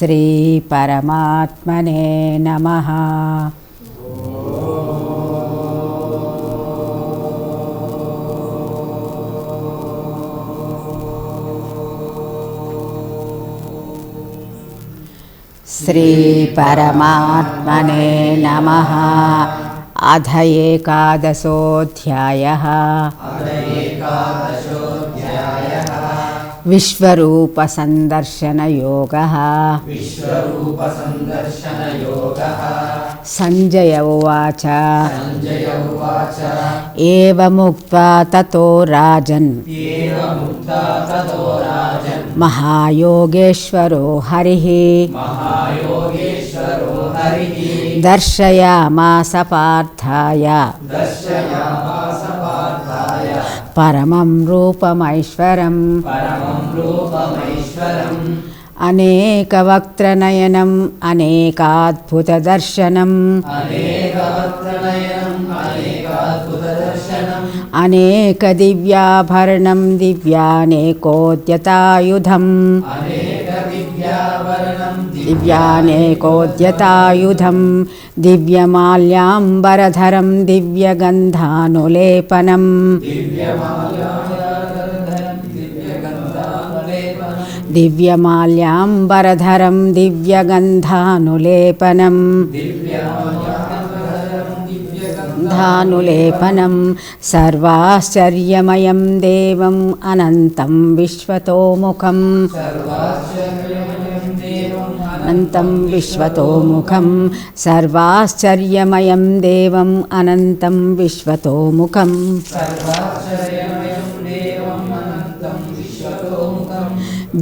శ్రీ పరమాత్మనే నమః. శ్రీ పరమాత్మనే నమః. అథ ఏకాదశోऽధ్యాయః. విశ్వరూప సందర్శన యోగః. సంజయ ఉవాచ ఏవముక్త్వా తతో రాజన్ మహాయోగేశ్వరో హరిః దర్శయామాస పార్థాయ పరమం రూపమైశ్వరం. అనేక వక్త్రనయనం అనేకాద్భుత దర్శనం అనేక దివ్యాభరణం దివ్యానేకోద్యతాయుధం దివ్యమాల్యాంబరధరం దివ్యగంధానులేపనం దివ్యమాల్యాంబరధరం దివ్యగంధానులేపనం సర్వాశ్చర్యమయం దేవం అనంతం విశ్వతోముఖం సర్వాశ్చర్యమయం దేవం అనంతం విశ్వతోముఖం.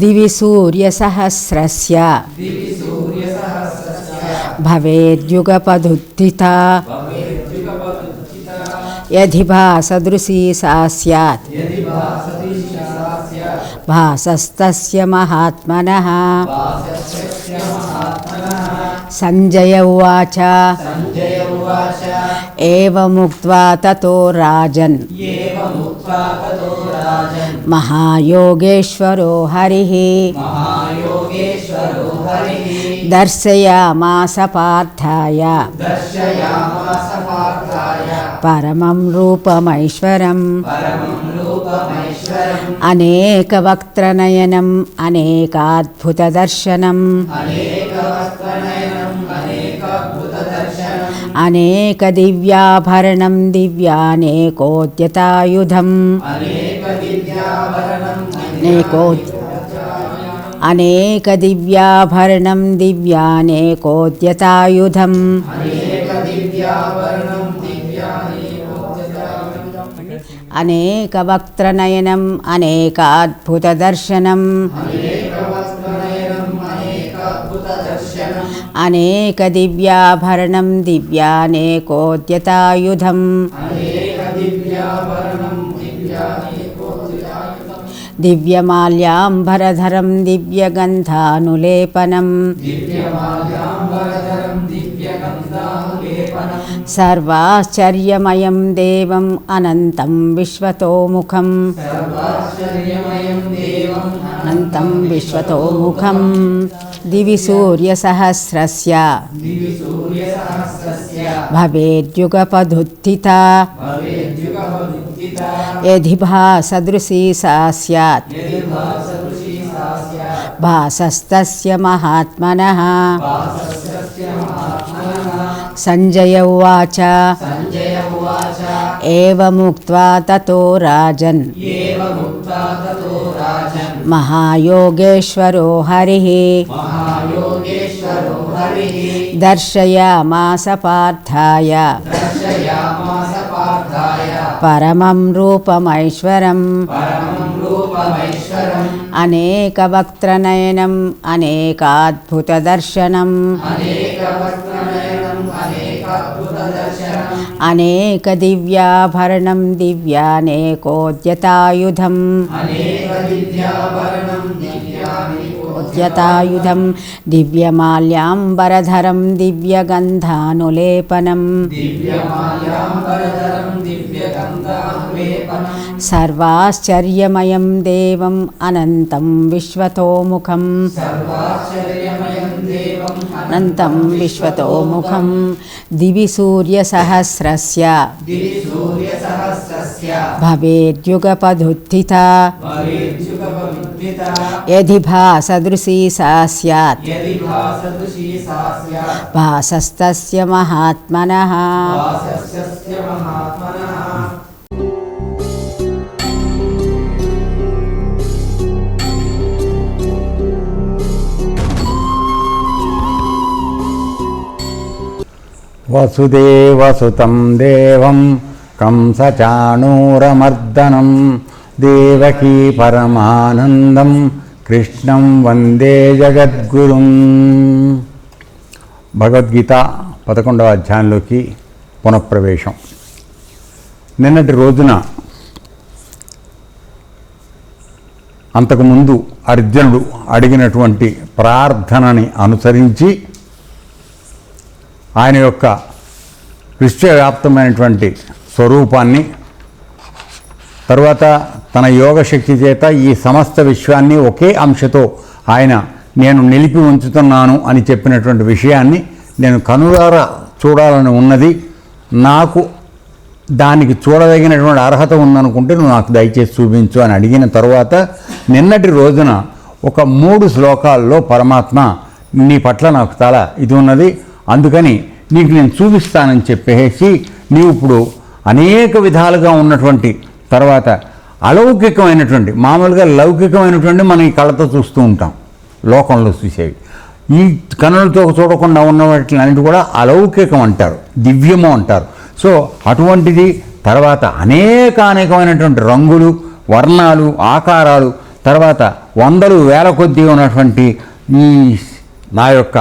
దివి సూర్యసహస్రస్య భవేద్యుగపదుత్థితా యది భాసదృశీ సా స్యాత్ భాసస్తస్య మహాత్మనః. సంజయ ఉవాచ ఏవముక్త్వా తతో రాజన్ మహాయోగేశ్వరో హరిః దర్శయామాస పార్థాయ పరమం రూపమైశ్వరం. అనేక వక్త్రనయనం అనేకాద్భుత దర్శనం అనేక దివ్యాభరణం దివ్యానేకోద్యతాయుధం అనేక దివ్యాభరణం దివ్యానేకోద్యతాయుధం అనేక వక్త్రనయనం అనేకాద్భుత దర్శనం అనేక దివ్యాభరణం దివ్యానేకోద్యతాయుధం దివ్యమాల్యాంబరధరం దివ్యగంధానులేపనం సర్వాశ్చర్యమయం దేవం అనంతం విశ్వతోముఖం దివి సూర్యసహస్రస్య భవేద్యుగపదుత్థితా యది భాసదృశీ సా స్యాత్ భాసస్తస్య మహాత్మనః. సంజయ ఉవాచ ఏవముక్త్వా తతో రాజన్ మహాయోగేశ్వరో హరిః దర్శయామాస పార్థాయ పరమం రూపమైశ్వరం. అనేక వక్త్రనయనం అనేకాద్భుత దర్శనం అనేక దివ్యాభరణం దివ్యానేకోద్యతాయుధం దివ్యమాల్యాంబరధరం దివ్యగంధానులేపనం సర్వాశ్చర్యమయం దేవం అనంతం విశ్వతోముఖం అనంతం విశ్వతోముఖం దివి సూర్యసహస్రస్య భవేద్యుగపదుత్థిత యది భాసదృశీ సా స్యాత్ భాసస్తస్య మహాత్మనః. వసుదేవసుతం దేవం కంసచాణూరమర్దనం దేవకీ పరమానందం కృష్ణం వందే జగద్గురుం. భగవద్గీత 11వ అధ్యాయంలోకి పునఃప్రవేశం. నిన్నటి రోజున అంతకుముందు అర్జునుడు అడిగినటువంటి ప్రార్థనని అనుసరించి ఆయన యొక్క విశ్వవ్యాప్తమైనటువంటి స్వరూపాన్ని, తరువాత తన యోగశక్తి చేత ఈ సమస్త విశ్వాన్ని ఒకే అంశతో ఆయన నేను నిలిపి ఉంచుతున్నాను అని చెప్పినటువంటి విషయాన్ని నేను కనులారా చూడాలని ఉన్నది, నాకు దానికి చూడదగినటువంటి అర్హత ఉందనుకుంటే నువ్వు నాకు దయచేసి చూపించు అని అడిగిన తరువాత నిన్నటి రోజున ఒక 3 శ్లోకాల్లో పరమాత్మ నీ పట్ల నాకు చాలా ఇది ఉన్నది, అందుకని నీకు నేను చూపిస్తానని చెప్పేసి నీవు ఇప్పుడు అనేక విధాలుగా ఉన్నటువంటి తర్వాత అలౌకికమైనటువంటి, మామూలుగా లౌకికమైనటువంటి మనం ఈ కళ్ళతో చూస్తూ ఉంటాం లోకంలో చూసేవి, ఈ కన్నులతో చూడకుండా ఉన్న వాటిని కూడా అలౌకికం అంటారు, దివ్యము అంటారు. సో అటువంటిది తర్వాత అనేకమైనటువంటి రంగులు, వర్ణాలు, ఆకారాలు, తర్వాత వందలు వేల కొద్దీ ఉన్నటువంటి ఈ నా యొక్క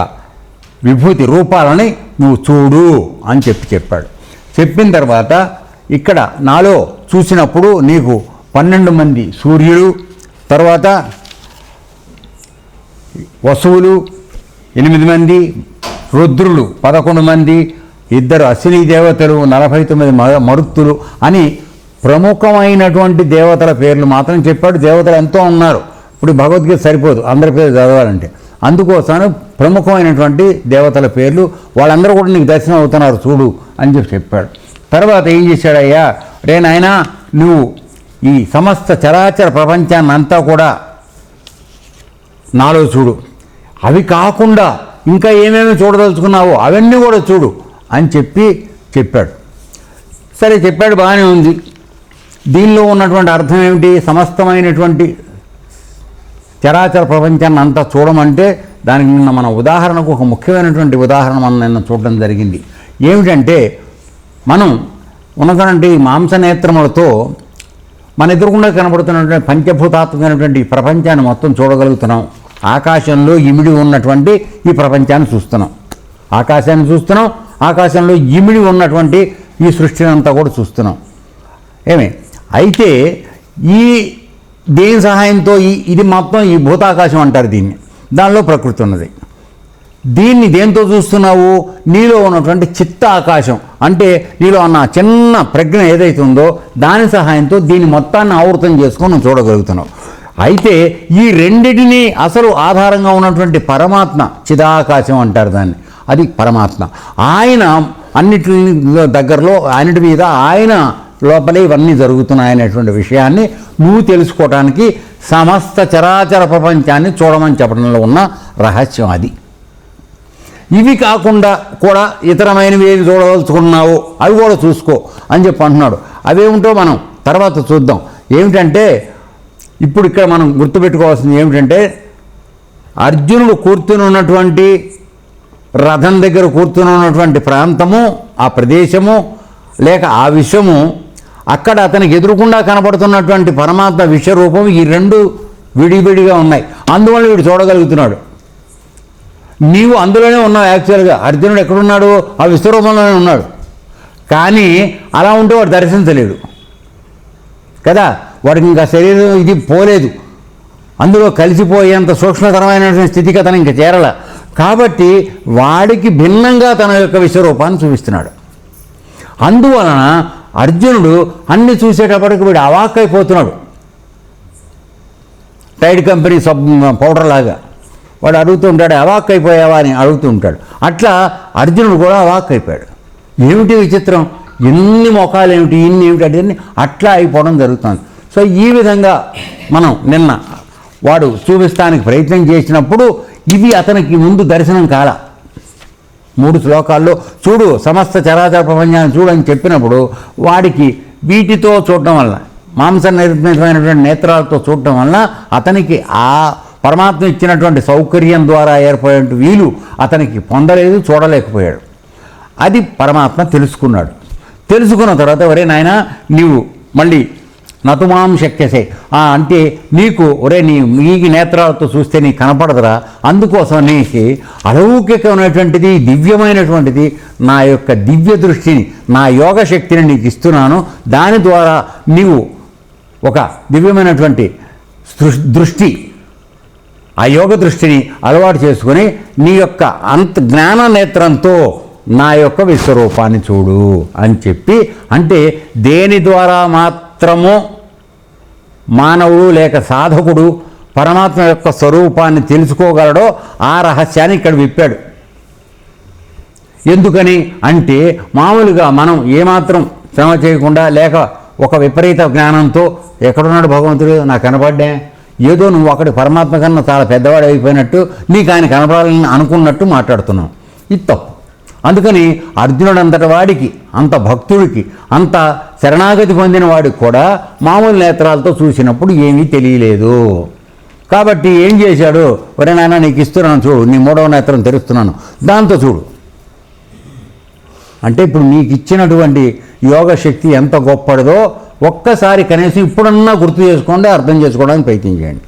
విభూతి రూపాలని నువ్వు చూడు అని చెప్పాడు. చెప్పిన తర్వాత ఇక్కడ నాలో చూసినప్పుడు నీకు 12 మంది సూర్యుడు, తర్వాత వసువులు 8 మంది, రుద్రులు 11 మంది, 2 అశ్విని దేవతలు, 49 మరుత్తులు అని ప్రముఖమైనటువంటి దేవతల పేర్లు మాత్రం చెప్పాడు. దేవతలు ఎంతో ఉన్నారు, ఇప్పుడు భగవద్గీత సరిపోదు అందరి పేరు చదవాలంటే, అందుకోసం ప్రముఖమైనటువంటి దేవతల పేర్లు వాళ్ళందరూ కూడా నీకు దర్శనం అవుతున్నారు చూడు అని చెప్పాడు. తర్వాత ఏం చేశాడయ్యా, రే నాయనా నువ్వు ఈ సమస్త చరాచర ప్రపంచాన్ని అంతా కూడా నాలో చూడు, అవి కాకుండా ఇంకా ఏమేమి చూడదలుచుకున్నావో అవన్నీ కూడా చూడు అని చెప్పాడు. సరే చెప్పాడు, బాగానే ఉంది. దీనిలో ఉన్నటువంటి అర్థం ఏమిటి, సమస్తమైనటువంటి చరాచర ప్రపంచాన్ని అంతా చూడమంటే దానికి నిన్న మన ఉదాహరణకు ఒక ముఖ్యమైనటువంటి ఉదాహరణ మనం నిన్న చూడడం జరిగింది. ఏమిటంటే మనం ఉన్నటువంటి మాంసనేత్రములతో మన ఎదురుకుండా కనబడుతున్నటువంటి పంచభూతాత్మకమైనటువంటి ఈ ప్రపంచాన్ని మొత్తం చూడగలుగుతున్నాం. ఆకాశంలో ఇమిడి ఉన్నటువంటి ఈ ప్రపంచాన్ని చూస్తున్నాం, ఆకాశాన్ని చూస్తున్నాం, ఆకాశంలో ఇమిడి ఉన్నటువంటి ఈ సృష్టిని అంతా కూడా చూస్తున్నాం. అయితే ఈ దేని సహాయంతో ఇది మొత్తం ఈ భూతాకాశం అంటారు దీన్ని, దానిలో ప్రకృతి ఉన్నది. దీన్ని దేంతో చూస్తున్నావు, నీలో ఉన్నటువంటి చిత్త ఆకాశం అంటే నీలో అన్న చిన్న ప్రజ్ఞ ఏదైతే ఉందో దాని సహాయంతో దీన్ని మొత్తాన్ని ఆవృతం చేసుకొని నువ్వు చూడగలుగుతున్నావు. అయితే ఈ రెండిటిని అసలు ఆధారంగా ఉన్నటువంటి పరమాత్మ, చిదాకాశం అంటారు దాన్ని, అది పరమాత్మ. ఆయన అన్నిటి దగ్గరలో అన్నిటి మీద ఆయన లోపలే ఇవన్నీ జరుగుతున్నాయనేటువంటి విషయాన్ని నువ్వు తెలుసుకోవడానికి సమస్త చరాచర ప్రపంచాన్ని చూడమని చెప్పడంలో ఉన్న రహస్యం అది. ఇవి కాకుండా కూడా ఇతరమైనవి ఏవి చూడదలుచుకున్నావో అవి కూడా చూసుకో అని చెప్పి అంటున్నాడు. అవేమిటో మనం తర్వాత చూద్దాం. ఏమిటంటే ఇప్పుడు ఇక్కడ మనం గుర్తుపెట్టుకోవాల్సింది ఏమిటంటే అర్జునుడు కూర్చుని ఉన్నటువంటి రథం దగ్గర కూర్చుని ఉన్నటువంటి ప్రాంతము, ఆ ప్రదేశము లేక ఆ విషయము, అక్కడ అతనికి ఎదురుకుండా కనపడుతున్నటువంటి పరమాత్మ విశ్వరూపం, ఈ రెండు విడివిడిగా ఉన్నాయి. అందువల్ల వీడు చూడగలుగుతున్నాడు. నీవు అందులోనే ఉన్నావు. యాక్చువల్గా అర్జునుడు ఎక్కడున్నాడు, ఆ విశ్వరూపంలోనే ఉన్నాడు. కానీ అలా ఉంటే వాడు దర్శించలేడు కదా, వాడికి ఇంకా శరీరం ఇది పోలేదు, అందులో కలిసిపోయేంత సూక్ష్మతరమైనటువంటి స్థితికి అతను ఇంకా చేరల. కాబట్టి వాడికి భిన్నంగా తన యొక్క విశ్వరూపాన్ని చూపిస్తున్నాడు. అందువలన అర్జునుడు అన్ని చూసేటప్పటికి వీడు అవాక్కైపోతున్నాడు. టైడ్ కంపెనీ పౌడర్ లాగా వాడు అడుగుతుంటాడు, అవాక్కైపోయావా అని అడుగుతుంటాడు. అట్లా అర్జునుడు కూడా అవాక్కైపోయాడు. ఏమిటి విచిత్రం, ఎన్ని మొఖాలు ఏమిటి, ఇన్ని ఏమిటి అంటే అట్లా అయిపోవడం జరుగుతుంది. సో ఈ విధంగా మనం నిన్న వాడు చూపిస్తానికి ప్రయత్నం చేసినప్పుడు ఇది అతనికి ముందు దర్శనం కాల. 3 శ్లోకాల్లో చూడు సమస్త చరాచర ప్రపంచాన్ని చూడని చెప్పినప్పుడు వాడికి వీటితో చూడటం వల్ల, మాంస నిర్మితమైనటువంటి నేత్రాలతో చూడటం వల్ల అతనికి ఆ పరమాత్మ ఇచ్చినటువంటి సౌకర్యం ద్వారా ఏర్పడే వీలు అతనికి పొందలేదు, చూడలేకపోయాడు. అది పరమాత్మ తెలుసుకున్నాడు. తెలుసుకున్న తర్వాత ఒరే నాయన నీవు మళ్ళీ నతుమాం శక్యసే అంటే నీకు నీకు నేత్రాలతో చూస్తే నీకు కనపడదురా, అందుకోసం నీకు అలౌకికమైనటువంటిది దివ్యమైనటువంటిది నా యొక్క దివ్య దృష్టిని, నా యోగ శక్తిని నీకు ఇస్తున్నాను. దాని ద్వారా నీవు ఒక దివ్యమైనటువంటి దృష్టి, ఆ యోగ దృష్టిని అలవాటు చేసుకుని నీ యొక్క జ్ఞాన నేత్రంతో నా యొక్క విశ్వరూపాన్ని చూడు అని చెప్పి, అంటే దేని ద్వారా మాత్రమో మానవుడు లేక సాధకుడు పరమాత్మ యొక్క స్వరూపాన్ని తెలుసుకోగలడో ఆ రహస్యాన్ని ఇక్కడ విప్పాడు. ఎందుకని అంటే మామూలుగా మనం ఏమాత్రం శ్రమ చేయకుండా లేక ఒక విపరీత జ్ఞానంతో ఎక్కడున్నాడు భగవంతుడు నాకు కనపడ్డా, ఏదో నువ్వు అక్కడి పరమాత్మ కన్నా చాలా పెద్దవాడు అయిపోయినట్టు నీకు ఆయన కనపడాలని అనుకున్నట్టు మాట్లాడుతున్నావు. ఇది తప్పు. అందుకని అర్జునుడు అంతటి వాడికి, అంత భక్తుడికి, అంత శరణాగతి పొందిన వాడికి కూడా మామూలు నేత్రాలతో చూసినప్పుడు ఏమీ తెలియలేదు. కాబట్టి ఏం చేశాడు, ఒరే నాయన నీకు ఇస్తున్నాను చూడు, నీ 3వ నేత్రం తెరుస్తున్నాను, దాంతో చూడు అంటే ఇప్పుడు నీకు ఇచ్చినటువంటి యోగశక్తి ఎంత గొప్పదో ఒక్కసారి కనీసం ఇప్పుడన్నా గుర్తు చేసుకోండి, అర్థం చేసుకోవడానికి ప్రయత్నం చేయండి.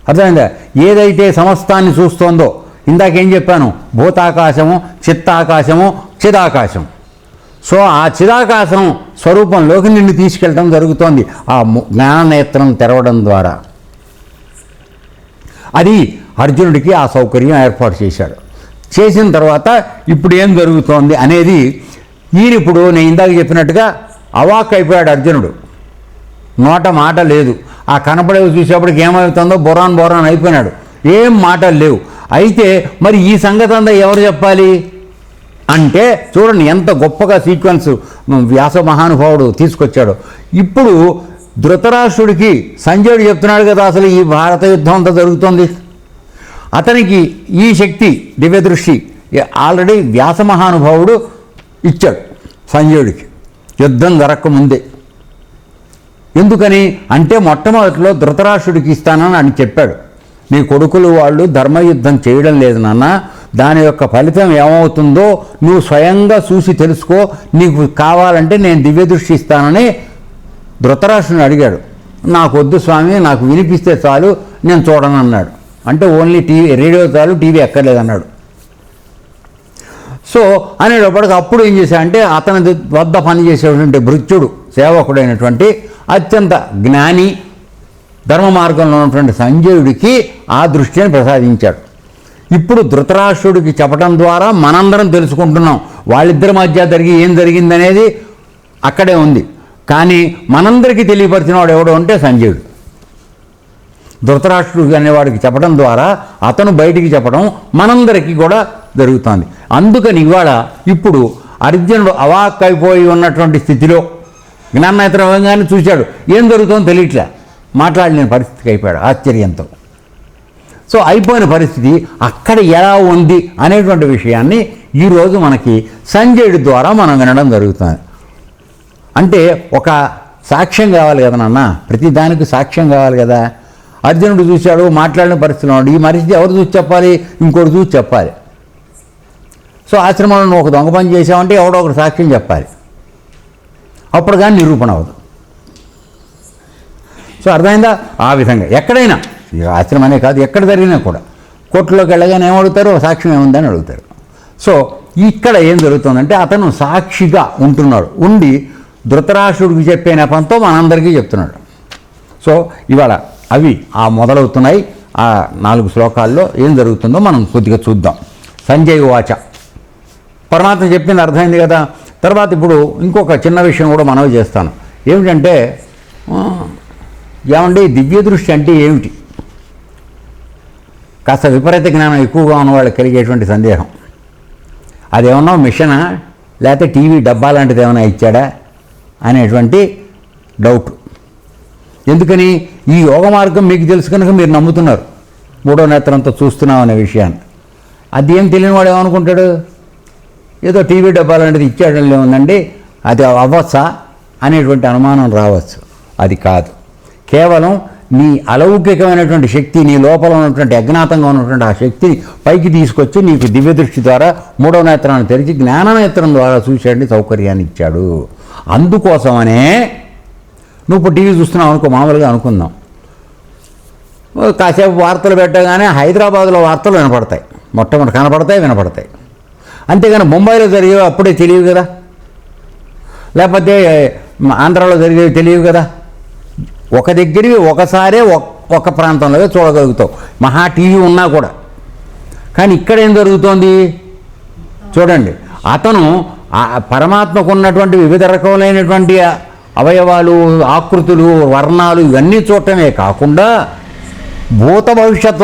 అర్థమైందా? ఏదైతే సమస్తాన్ని చూస్తోందో, ఇందాకేం చెప్పాను, భూతాకాశము, చిత్తాకాశము, చిదాకాశం. సో ఆ చిదాకాశం స్వరూపంలోకి నిన్ను తీసుకెళ్ళడం జరుగుతోంది ఆ జ్ఞాననేత్రం తెరవడం ద్వారా. అది అర్జునుడికి ఆ సౌకర్యం ఏర్పాటు చేశాడు. చేసిన తర్వాత ఇప్పుడు ఏం జరుగుతోంది అనేది ఈయనిప్పుడు నేను ఇందాక చెప్పినట్టుగా అవాక్ అయిపోయాడు అర్జునుడు. నోట మాట లేదు. ఆ కనపడేవి చూసేప్పటికి ఏమవుతుందో బొరాన్ అయిపోయినాడు. ఏం మాటలు లేవు. అయితే మరి ఈ సంగతి అంతా ఎవరు చెప్పాలి అంటే చూడండి ఎంత గొప్పగా సీక్వెన్స్ వ్యాస మహానుభావుడు తీసుకొచ్చాడు. ఇప్పుడు ధృతరాష్ట్రుడికి సంజయుడు చెప్తున్నాడు కదా అసలు ఈ భారత యుద్ధం అంతా జరుగుతోంది. అతనికి ఈ శక్తి దివ్యదృష్టి ఆల్రెడీ వ్యాస మహానుభావుడు ఇచ్చాడు సంజయుడికి యుద్ధం జరగకముందే. ఎందుకని అంటే మొట్టమొదటిలో ధృతరాష్ట్రుడికి ఇస్తానని అని చెప్పాడు. నీ కొడుకులు వాళ్ళు ధర్మయుద్ధం చేయడం లేదు నాన్న, దాని యొక్క ఫలితం ఏమవుతుందో నువ్వు స్వయంగా చూసి తెలుసుకో, నీకు కావాలంటే నేను దివ్యదృష్టి ఇస్తానని ధృతరాష్ట్రుని అడిగాడు. నాకు వద్దు స్వామి, నాకు వినిపిస్తే చాలు, నేను చూడను అన్నాడు. అంటే ఓన్లీ రేడియో చాలు, టీవీ ఎక్కర్లేదన్నాడు. సో అనేటప్పటికి అప్పుడు ఏం చేశాడంటే అతని వద్ద పనిచేసేటువంటి భృత్యుడు సేవకుడైనటువంటి అత్యంత జ్ఞాని ధర్మ మార్గంలో ఉన్నటువంటి సంజయుడికి ఆ దృష్టిని ప్రసాదించాడు. ఇప్పుడు ధృతరాష్ట్రుడికి చెప్పడం ద్వారా మనందరం తెలుసుకుంటున్నాం వాళ్ళిద్దరి మధ్య ఏం జరిగిందనేది అక్కడే ఉంది. కానీ మనందరికీ తెలియపరిచిన వాడు ఎవడో అంటే సంజయుడు. ధృతరాష్ట్రుడు అనేవాడికి చెప్పడం ద్వారా అతను బయటికి చెప్పడం మనందరికీ కూడా జరుగుతుంది. అందుకని ఇవాళ ఇప్పుడు అర్జునుడు అవాక్కైపోయి ఉన్నటువంటి స్థితిలో జ్ఞానేత్రంగానే చూశాడు, ఏం జరుగుతుందో తెలియట్లే, మాట్లాడలేని పరిస్థితికి అయిపోయాడు ఆశ్చర్యంతో. సో అయిపోయిన పరిస్థితి అక్కడ ఎలా ఉంది అనేటువంటి విషయాన్ని ఈరోజు మనకి సంజయుడి ద్వారా మనం వినడం జరుగుతుంది. అంటే ఒక సాక్ష్యం కావాలి కదా నాన్న, ప్రతి దానికి సాక్ష్యం కావాలి కదా. అర్జునుడు చూశాడు, మాట్లాడిన పరిస్థితిలో ఉన్నాడు. ఈ పరిస్థితి ఎవరు చూసి చెప్పాలి? ఇంకోటి చూసి చెప్పాలి. సో ఆశ్రమంలో నువ్వు ఒక దొంగ పని చేసావంటే ఎవడో ఒకటి సాక్ష్యం చెప్పాలి, అప్పుడు కానీ నిరూపణ అవ్వదు. సో అర్థమైందా? ఆ విధంగా ఎక్కడైనా ఆశ్రమనే కాదు, ఎక్కడ జరిగినా కూడా కోర్టులోకి వెళ్ళగానే ఏమడుగుతారు, సాక్ష్యం ఏముందని అడుగుతారు. సో ఇక్కడ ఏం జరుగుతుందంటే అతను సాక్షిగా ఉంటున్నాడు, ఉండి ధృతరాష్ట్రుడికి చెప్పే నెపంతో మనందరికీ చెప్తున్నాడు. సో ఇవాళ అవి మొదలవుతున్నాయి. ఆ 4 శ్లోకాల్లో ఏం జరుగుతుందో మనం కొద్దిగా చూద్దాం. సంజయ్ వాచ, పరమాత్మ చెప్పింది అర్థమైంది కదా. తర్వాత ఇప్పుడు ఇంకొక చిన్న విషయం కూడా మనవి చేస్తాను. ఏమిటంటే ఏమండి దివ్య దృష్టి అంటే ఏమిటి? కాస్త విపరీత జ్ఞానం ఎక్కువగా ఉన్న వాళ్ళకి కలిగేటువంటి సందేహం. అదేమన్నా మిషనా లేకపోతే టీవీ డబ్బా లాంటిది ఏమైనా ఇచ్చాడా అనేటువంటి డౌట్. ఎందుకని? ఈ యోగ మార్గం మీకు తెలుసు కనుక మీరు నమ్ముతున్నారు, మూడో నేత్రంతో చూస్తున్నాం అనే విషయాన్ని. అది ఏం తెలియని వాడు ఏమనుకుంటాడు? ఏదో టీవీ డబ్బా లాంటిది ఇచ్చాడని ఉందండి, అది అవ్వచ్చా అనేటువంటి అనుమానం రావచ్చు. అది కాదు. కేవలం నీ అలౌకికమైనటువంటి శక్తి, నీ లోపల ఉన్నటువంటి అజ్ఞాతంగా ఉన్నటువంటి ఆ శక్తిని పైకి తీసుకొచ్చి నీకు దివ్య దృష్టి ద్వారా మూడో నేత్రాన్ని తెరిచి జ్ఞాననేత్రం ద్వారా చూసేయండి సౌకర్యాన్ని ఇచ్చాడు. అందుకోసమనే నువ్వు ఇప్పుడు టీవీ చూస్తున్నావు అనుకో, మామూలుగా అనుకుందాం, కాసేపు వార్తలు పెట్టగానే హైదరాబాద్లో వార్తలు వినపడతాయి, మొట్టమొదటి కనపడతాయి, వినపడతాయి. అంతేగాని ముంబైలో జరిగేవి అప్పుడే తెలియవు కదా, లేకపోతే ఆంధ్రాలో జరిగేవి తెలియవు కదా. ఒక దగ్గరికి ఒకసారే ఒక ప్రాంతంలో చూడగలుగుతావు, మహా టీవీ ఉన్నా కూడా. కానీ ఇక్కడ ఏం జరుగుతోంది చూడండి. అతను పరమాత్మకు ఉన్నటువంటి వివిధ రకములైనటువంటి అవయవాలు, ఆకృతులు, వర్ణాలు ఇవన్నీ చూడటమే కాకుండా భూత భవిష్యత్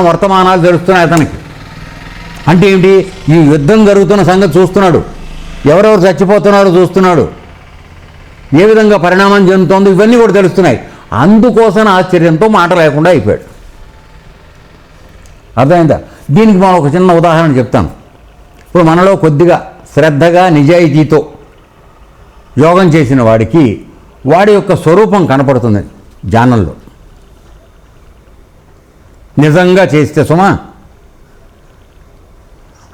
వర్తమానాలు తెలుస్తున్నాయి అతనికి. అంటే ఏంటి? ఈ యుద్ధం జరుగుతున్న సంగతి చూస్తున్నాడు, ఎవరెవరు చచ్చిపోతున్నారో చూస్తున్నాడు, ఏ విధంగా పరిణామం చెందుతోందో ఇవన్నీ కూడా తెలుస్తున్నాయి. అందుకోసం ఆశ్చర్యంతో మాట లేకుండా అయిపోయాడు. అర్థమైందా? దీనికి మనం ఒక చిన్న ఉదాహరణ చెప్తాను. ఇప్పుడు మనలో కొద్దిగా శ్రద్ధగా నిజాయితీతో యోగం చేసిన వాడికి వాడి యొక్క స్వరూపం కనపడుతుంది ధ్యానంలో. నిజంగా చేస్తే సుమా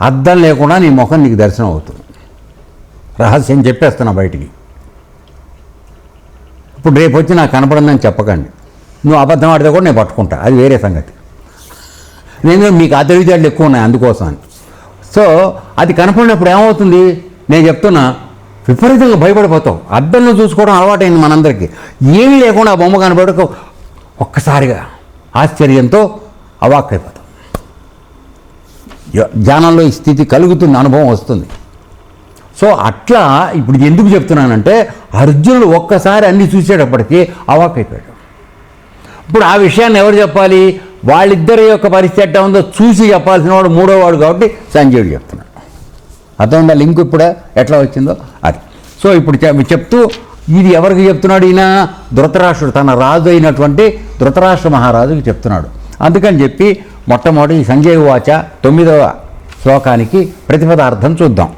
అద్దం లేకుండా నీ ముఖం నీకు దర్శనం అవుతుంది. రహస్యం చెప్పేస్తున్నా బయటికి. ఇప్పుడు రేపు వచ్చి నాకు కనపడిందని చెప్పకండి. నువ్వు అబద్ధం ఆడితే కూడా నేను పట్టుకుంటా, అది వేరే సంగతి. నేను మీకు ఆ తెలివితేటలు ఎక్కువ ఉన్నాయి అందుకోసం అని. సో అది కనపడినప్పుడు ఏమవుతుంది? నేను చెప్తున్నా, విపరీతంగా భయపడిపోతావు. అద్దంలో చూసుకోవడం అలవాటైంది మనందరికీ. ఏమీ లేకుండా ఆ బొమ్మ కనపడక ఒక్కసారిగా ఆశ్చర్యంతో అవాక్కైపోతాం. ధ్యానంలో ఈ స్థితి కలుగుతుంది, అనుభవం వస్తుంది. సో అట్లా ఇప్పుడు ఎందుకు చెప్తున్నానంటే, అర్జునుడు ఒక్కసారి అన్ని చూసేటప్పటికీ అవాక్కైపోయాడు. ఇప్పుడు ఆ విషయాన్ని ఎవరు చెప్పాలి? వాళ్ళిద్దరి యొక్క పరిస్థితి ఎట్లా ఉందో చూసి చెప్పాల్సిన వాడు మూడో వాడు కాబట్టి సంజయుడు చెప్తున్నాడు. అర్థమైందా లింక్ ఇప్పుడు ఎట్లా వచ్చిందో అది. సో ఇప్పుడు చెప్తూ ఇది ఎవరికి చెప్తున్నాడు? ఈయన ధృతరాష్ట్రుడు, తన రాజు అయినటువంటి ధృతరాష్ట్ర మహారాజుకి చెప్తున్నాడు. అందుకని చెప్పి మొట్టమొదటి సంజయ వాచ 9వ శ్లోకానికి ప్రతిపదార్థం చూద్దాం.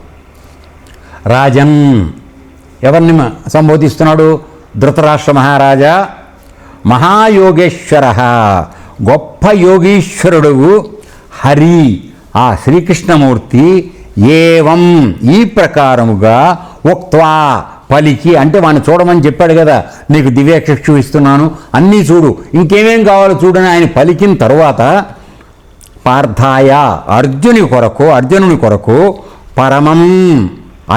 రాజన్ ఎవరిని సంబోధిస్తున్నాడు? ధృతరాష్ట్ర మహారాజా, మహాయోగేశ్వర, గొప్ప యోగీశ్వరుడు హరి ఆ శ్రీకృష్ణమూర్తి ఏవం ఈ ప్రకారముగా ఉక్త్వా పలికి, అంటే వాడిని చూడమని చెప్పాడు కదా, నీకు దివ్యచక్షు ఇస్తున్నాను, అన్నీ చూడు, ఇంకేమేం కావాలో చూడని ఆయన పలికిన తరువాత పార్థాయ అర్జునుని కొరకు పరమం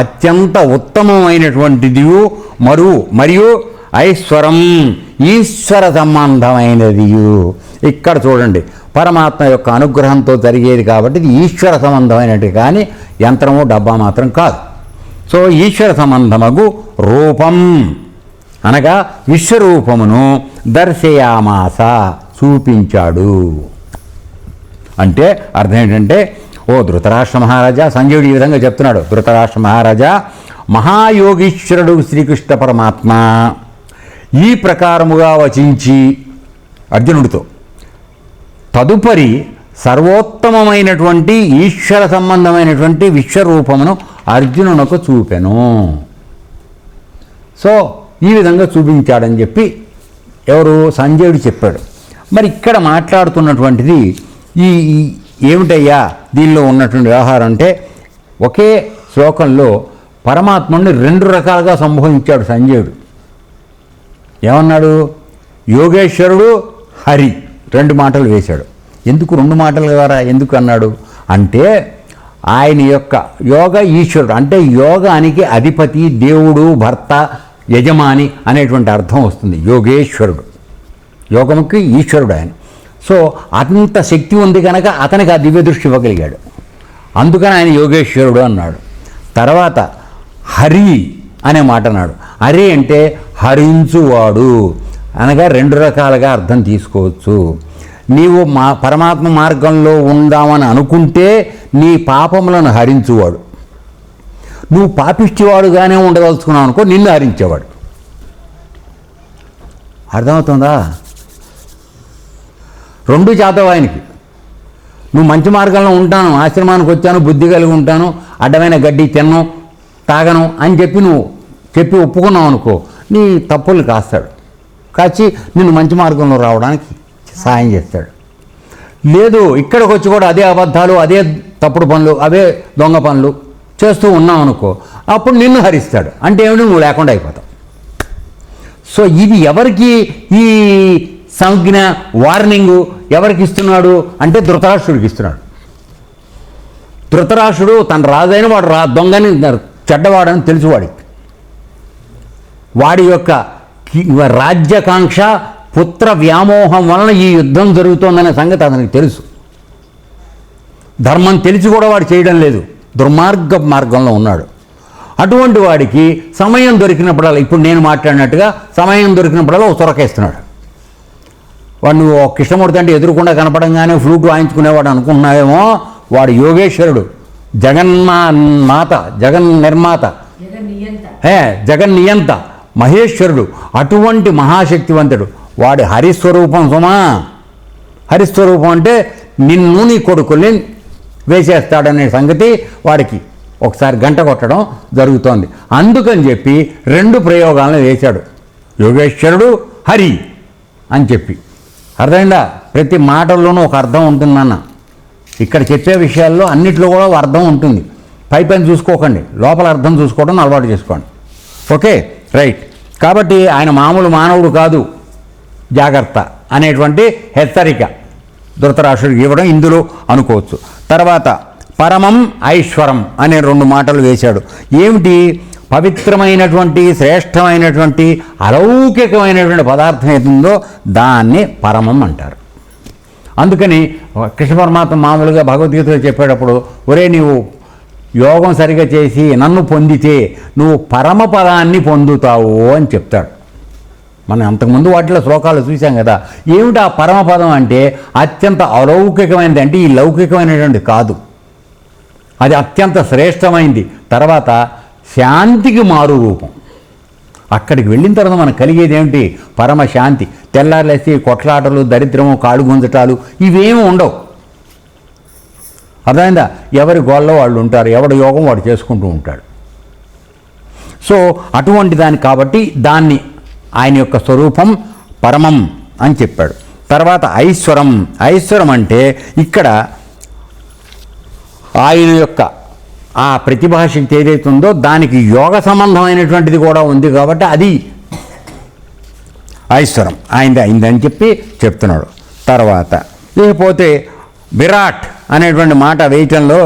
అత్యంత ఉత్తమమైనటువంటిది మరియు ఐశ్వరం ఈశ్వర సంబంధమైనది. ఇక్కడ చూడండి, పరమాత్మ యొక్క అనుగ్రహంతో జరిగేది కాబట్టి ఇది ఈశ్వర సంబంధమైనది, కానీ యంత్రము డబ్బా మాత్రం కాదు. సో ఈశ్వర సంబంధమగు రూపం అనగా విశ్వరూపమును దర్శయామాస చూపించాడు. అంటే అర్థం ఏంటంటే, ఓ ధృతరాష్ట్ర మహారాజా, సంజయుడు ఈ విధంగా చెప్తున్నాడు, ధృతరాష్ట్ర మహారాజా, మహాయోగీశ్వరుడు శ్రీకృష్ణ పరమాత్మ ఈ ప్రకారముగా వచించి అర్జునుడితో తదుపరి సర్వోత్తమమైనటువంటి ఈశ్వర సంబంధమైనటువంటి విశ్వరూపమును అర్జునునకు చూపెను. సో ఈ విధంగా చూపించాడని చెప్పి ఎవరు? సంజయుడు చెప్పాడు. మరి ఇక్కడ మాట్లాడుతున్నటువంటిది ఈ ఏమిటయ్యా దీనిలో ఉన్నటువంటి వ్యవహారం అంటే, ఒకే శ్లోకంలో పరమాత్మని 2 రకాలుగా సంబోధించాడు సంజయుడు. ఏమన్నాడు? యోగేశ్వరుడు, హరి 2 మాటలు వేశాడు. ఎందుకు 2 మాటల ద్వారా ఎందుకు అన్నాడు అంటే, ఆయన యొక్క యోగ ఈశ్వరుడు అంటే యోగానికి అధిపతి, దేవుడు, భర్త, యజమాని అనేటువంటి అర్థం వస్తుంది. యోగేశ్వరుడు, యోగముకి ఈశ్వరుడు ఆయన. సో అంత శక్తి ఉంది కనుక అతనికి ఆ దివ్య దృష్టి ఇవ్వగలిగాడు. అందుకని ఆయన యోగేశ్వరుడు అన్నాడు. తర్వాత హరి అనే మాట అన్నాడు. హరి అంటే హరించువాడు అనగా రెండు రకాలుగా అర్థం తీసుకోవచ్చు. నీవు పరమాత్మ మార్గంలో ఉందామని అనుకుంటే నీ పాపములను హరించువాడు. నువ్వు పాపిష్టివాడుగానే ఉండదలుచుకున్నావు అనుకో, నిన్ను హరించేవాడు. అర్థమవుతుందా? రెండు చేతవు ఆయనకి. నువ్వు మంచి మార్గంలో ఉంటాను, ఆశ్రమానికి వచ్చాను, బుద్ధి కలిగి ఉంటాను, అడ్డమైన గడ్డి తిన్ను తాగను అని చెప్పి ఒప్పుకున్నావు అనుకో, నీ తప్పులు కాచి నిన్ను మంచి మార్గంలో రావడానికి సాయం చేస్తాడు. లేదు ఇక్కడికి వచ్చి కూడా అదే అబద్ధాలు, అదే తప్పుడు పనులు, అవే దొంగ పనులు చేస్తూ ఉన్నావు అనుకో, అప్పుడు నిన్ను హరిస్తాడు. అంటే ఏమిటి? నువ్వు లేకుండా అయిపోతావు. సో ఇది ఎవరికి ఈ సంజ్ఞ వార్నింగు ఎవరికి ఇస్తున్నాడు అంటే ధృతరాష్ట్రుడికి ఇస్తున్నాడు. ధృతరాష్ట్రుడు తన రాజైన వాడు దొంగని చెడ్డవాడని తెలుసువాడికి. వాడి యొక్క రాజ్యాకాంక్ష పుత్ర వ్యామోహం వలన ఈ యుద్ధం జరుగుతోందనే సంగతి అతనికి తెలుసు. ధర్మం తెలిసి కూడా వాడు చేయడం లేదు, దుర్మార్గ మార్గంలో ఉన్నాడు. అటువంటి వాడికి సమయం దొరికినప్పుడల్లా, ఇప్పుడు నేను మాట్లాడినట్టుగా సమయం దొరికినప్పుడల్లా ఒక సొరకేస్తున్నాడు. వాడు నువ్వు కృష్ణమూర్తి అంటే ఎదురుకుండా కనపడంగానే ఫ్లూట్ వాయించుకునేవాడు అనుకుంటున్నావేమో, వాడు యోగేశ్వరుడు, జగన్మాత, జగన్ నిర్మాత, జగన్నియంత, మహేశ్వరుడు, అటువంటి మహాశక్తివంతుడు. వాడి హరిస్వరూపం సుమా. హరిస్వరూపం అంటే నిన్ను నీ కొడుకుల్ని వేసేస్తాడనే సంగతి వాడికి ఒకసారి గంట కొట్టడం జరుగుతోంది. అందుకని చెప్పి రెండు ప్రయోగాలను వేశాడు, యోగేశ్వరుడు, హరి అని చెప్పి. అర్థమైందా? ప్రతి మాటల్లోనూ ఒక అర్థం ఉంటుందన్న. ఇక్కడ చెప్పే విషయాల్లో అన్నిట్లో కూడా ఒక అర్థం ఉంటుంది. పైన చూసుకోకండి, లోపల అర్థం చూసుకోవడం అలవాటు చేసుకోండి. Okay, right. కాబట్టి ఆయన మామూలు మానవుడు కాదు, జాగ్రత్త అనేటువంటి హెచ్చరిక ధృతరాష్ట్రుడికి ఇవ్వడం ఇందులో అనుకోవచ్చు. తర్వాత పరమం ఐశ్వరం అనే రెండు మాటలు వేశాడు. ఏమిటి? పవిత్రమైనటువంటి, శ్రేష్టమైనటువంటి, అలౌకికమైనటువంటి పదార్థం ఏతుందో దాన్ని పరమం అంటారు. అందుకని కృష్ణ పరమాత్మ మామూలుగా భగవద్గీతలో చెప్పేటప్పుడు, ఒరే నీవు యోగం సరిగా చేసి నన్ను పొందితే నువ్వు పరమపదాన్ని పొందుతావు అని చెప్తాడు. మనం అంతకుముందు వాటిలో శ్లోకాలు చూసాం కదా. ఏమిటి ఆ పరమపదం అంటే? అత్యంత అలౌకికమైనది, అంటే ఈ లౌకికమైనటువంటి కాదు, అది అత్యంత శ్రేష్టమైంది. తర్వాత శాంతికి మారు రూపం. అక్కడికి వెళ్ళిన తర్వాత మనకు కలిగేది ఏమిటి? పరమశాంతి. తెల్లారులేసి కొట్లాటలు, దరిద్రము, కాడు గుంజటాలు ఇవేమీ ఉండవు. అర్థమైందా? ఎవరి గోళ్ళలో వాళ్ళు ఉంటారు, ఎవడి యోగం వాడు చేసుకుంటూ ఉంటాడు. సో అటువంటి దాన్ని, కాబట్టి దాన్ని ఆయన యొక్క స్వరూపం పరమం అని చెప్పాడు. తర్వాత ఐశ్వరం. ఐశ్వరం అంటే ఇక్కడ ఆయన యొక్క ఆ ప్రతిభాశక్తి ఏదైతే ఉందో దానికి యోగ సంబంధమైనటువంటిది కూడా ఉంది, కాబట్టి అది ఐశ్వరం అయిందని చెప్పి చెప్తున్నాడు. తర్వాత లేకపోతే విరాట్ అనేటువంటి మాట వేయటంలో,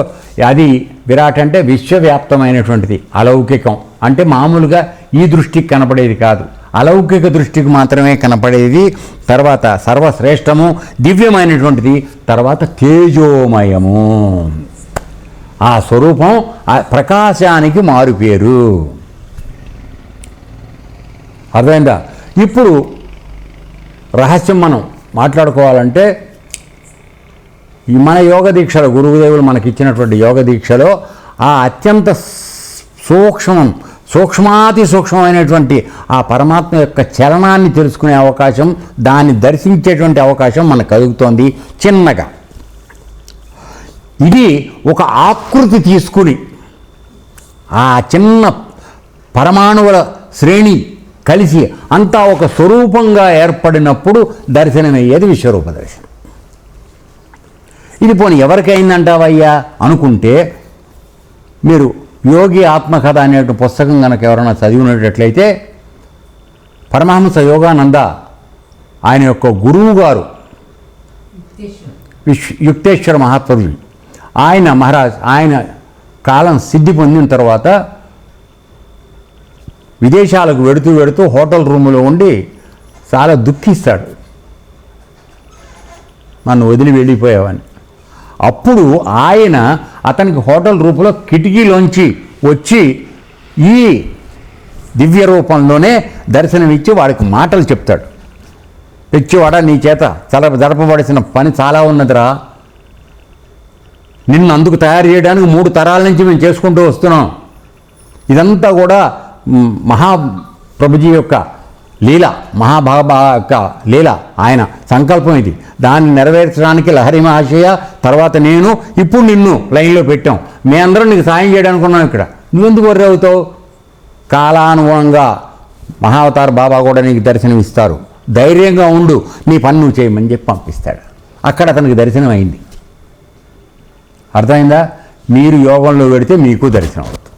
అది విరాట్ అంటే విశ్వవ్యాప్తమైనటువంటిది, అలౌకికం అంటే మామూలుగా ఈ దృష్టికి కనపడేది కాదు, అలౌకిక దృష్టికి మాత్రమే కనపడేది. తర్వాత సర్వశ్రేష్టము, దివ్యమైనటువంటిది. తర్వాత తేజోమయము, ఆ స్వరూపం ఆ ప్రకాశానికి మారుపేరు. అర్థమైందా? ఇప్పుడు రహస్యం మనం మాట్లాడుకోవాలంటే, ఈ మన యోగ దీక్షలో, గురుదేవులు మనకిచ్చినటువంటి యోగ దీక్షలో ఆ అత్యంత సూక్ష్మాతి సూక్ష్మమైనటువంటి ఆ పరమాత్మ యొక్క చలనాన్ని తెలుసుకునే అవకాశం, దాన్ని దర్శించేటువంటి అవకాశం మనకు కలుగుతోంది చిన్నగా. ఇది ఒక ఆకృతి తీసుకుని ఆ చిన్న పరమాణువుల శ్రేణి కలిసి అంతా ఒక స్వరూపంగా ఏర్పడినప్పుడు దర్శనమయ్యేది విశ్వరూప దర్శనం. ఇది పోనీ ఎవరికైందంటావయ్యా అనుకుంటే, మీరు యోగి ఆత్మకథ అనే పుస్తకం కనుక ఎవరైనా చదివినట్లయితే, పరమహంస యోగానంద ఆయన యొక్క గురువు గారు యుక్తేశ్వర మహాత్ముడు, ఆయన మహారాజ్, ఆయన కాలం సిద్ధి పొందిన తర్వాత విదేశాలకు వెడుతూ హోటల్ రూములో ఉండి చాలా దుఃఖిస్తాడు, నన్ను వదిలి వెళ్ళిపోయావని. అప్పుడు ఆయన అతనికి హోటల్ రూపులో కిటికీలోంచి వచ్చి ఈ దివ్య రూపంలోనే దర్శనమిచ్చి వాడికి మాటలు చెప్తాడు. తెచ్చివాడా, నీ చేత జరపబడిసిన పని చాలా ఉన్నదిరా, నిన్ను అందుకు తయారు చేయడానికి 3 తరాల నుంచి మేము చేసుకుంటూ వస్తున్నాం. ఇదంతా కూడా మహాప్రభుజీ యొక్క లీల, మహాబాబా యొక్క లీల, ఆయన సంకల్పం ఇది. దాన్ని నెరవేర్చడానికి లహరి మహాశయ తర్వాత నేను ఇప్పుడు నిన్ను లైన్లో పెట్టాం. మేమందరం నీకు సాయం చేయడానికి ఉన్నాం. ఇక్కడ నువ్వెందుకు వర్రీ అవుతావు? కాలానుగుణంగా మహావతార బాబా కూడా నీకు దర్శనం ఇస్తారు. ధైర్యంగా ఉండు, నీ పని నువ్వు చేయమని చెప్పి పంపిస్తాడు. అక్కడ అతనికి దర్శనం అయింది. అర్థమైందా? మీరు యోగంలో పెడితే మీకు దర్శనం అవుతుంది.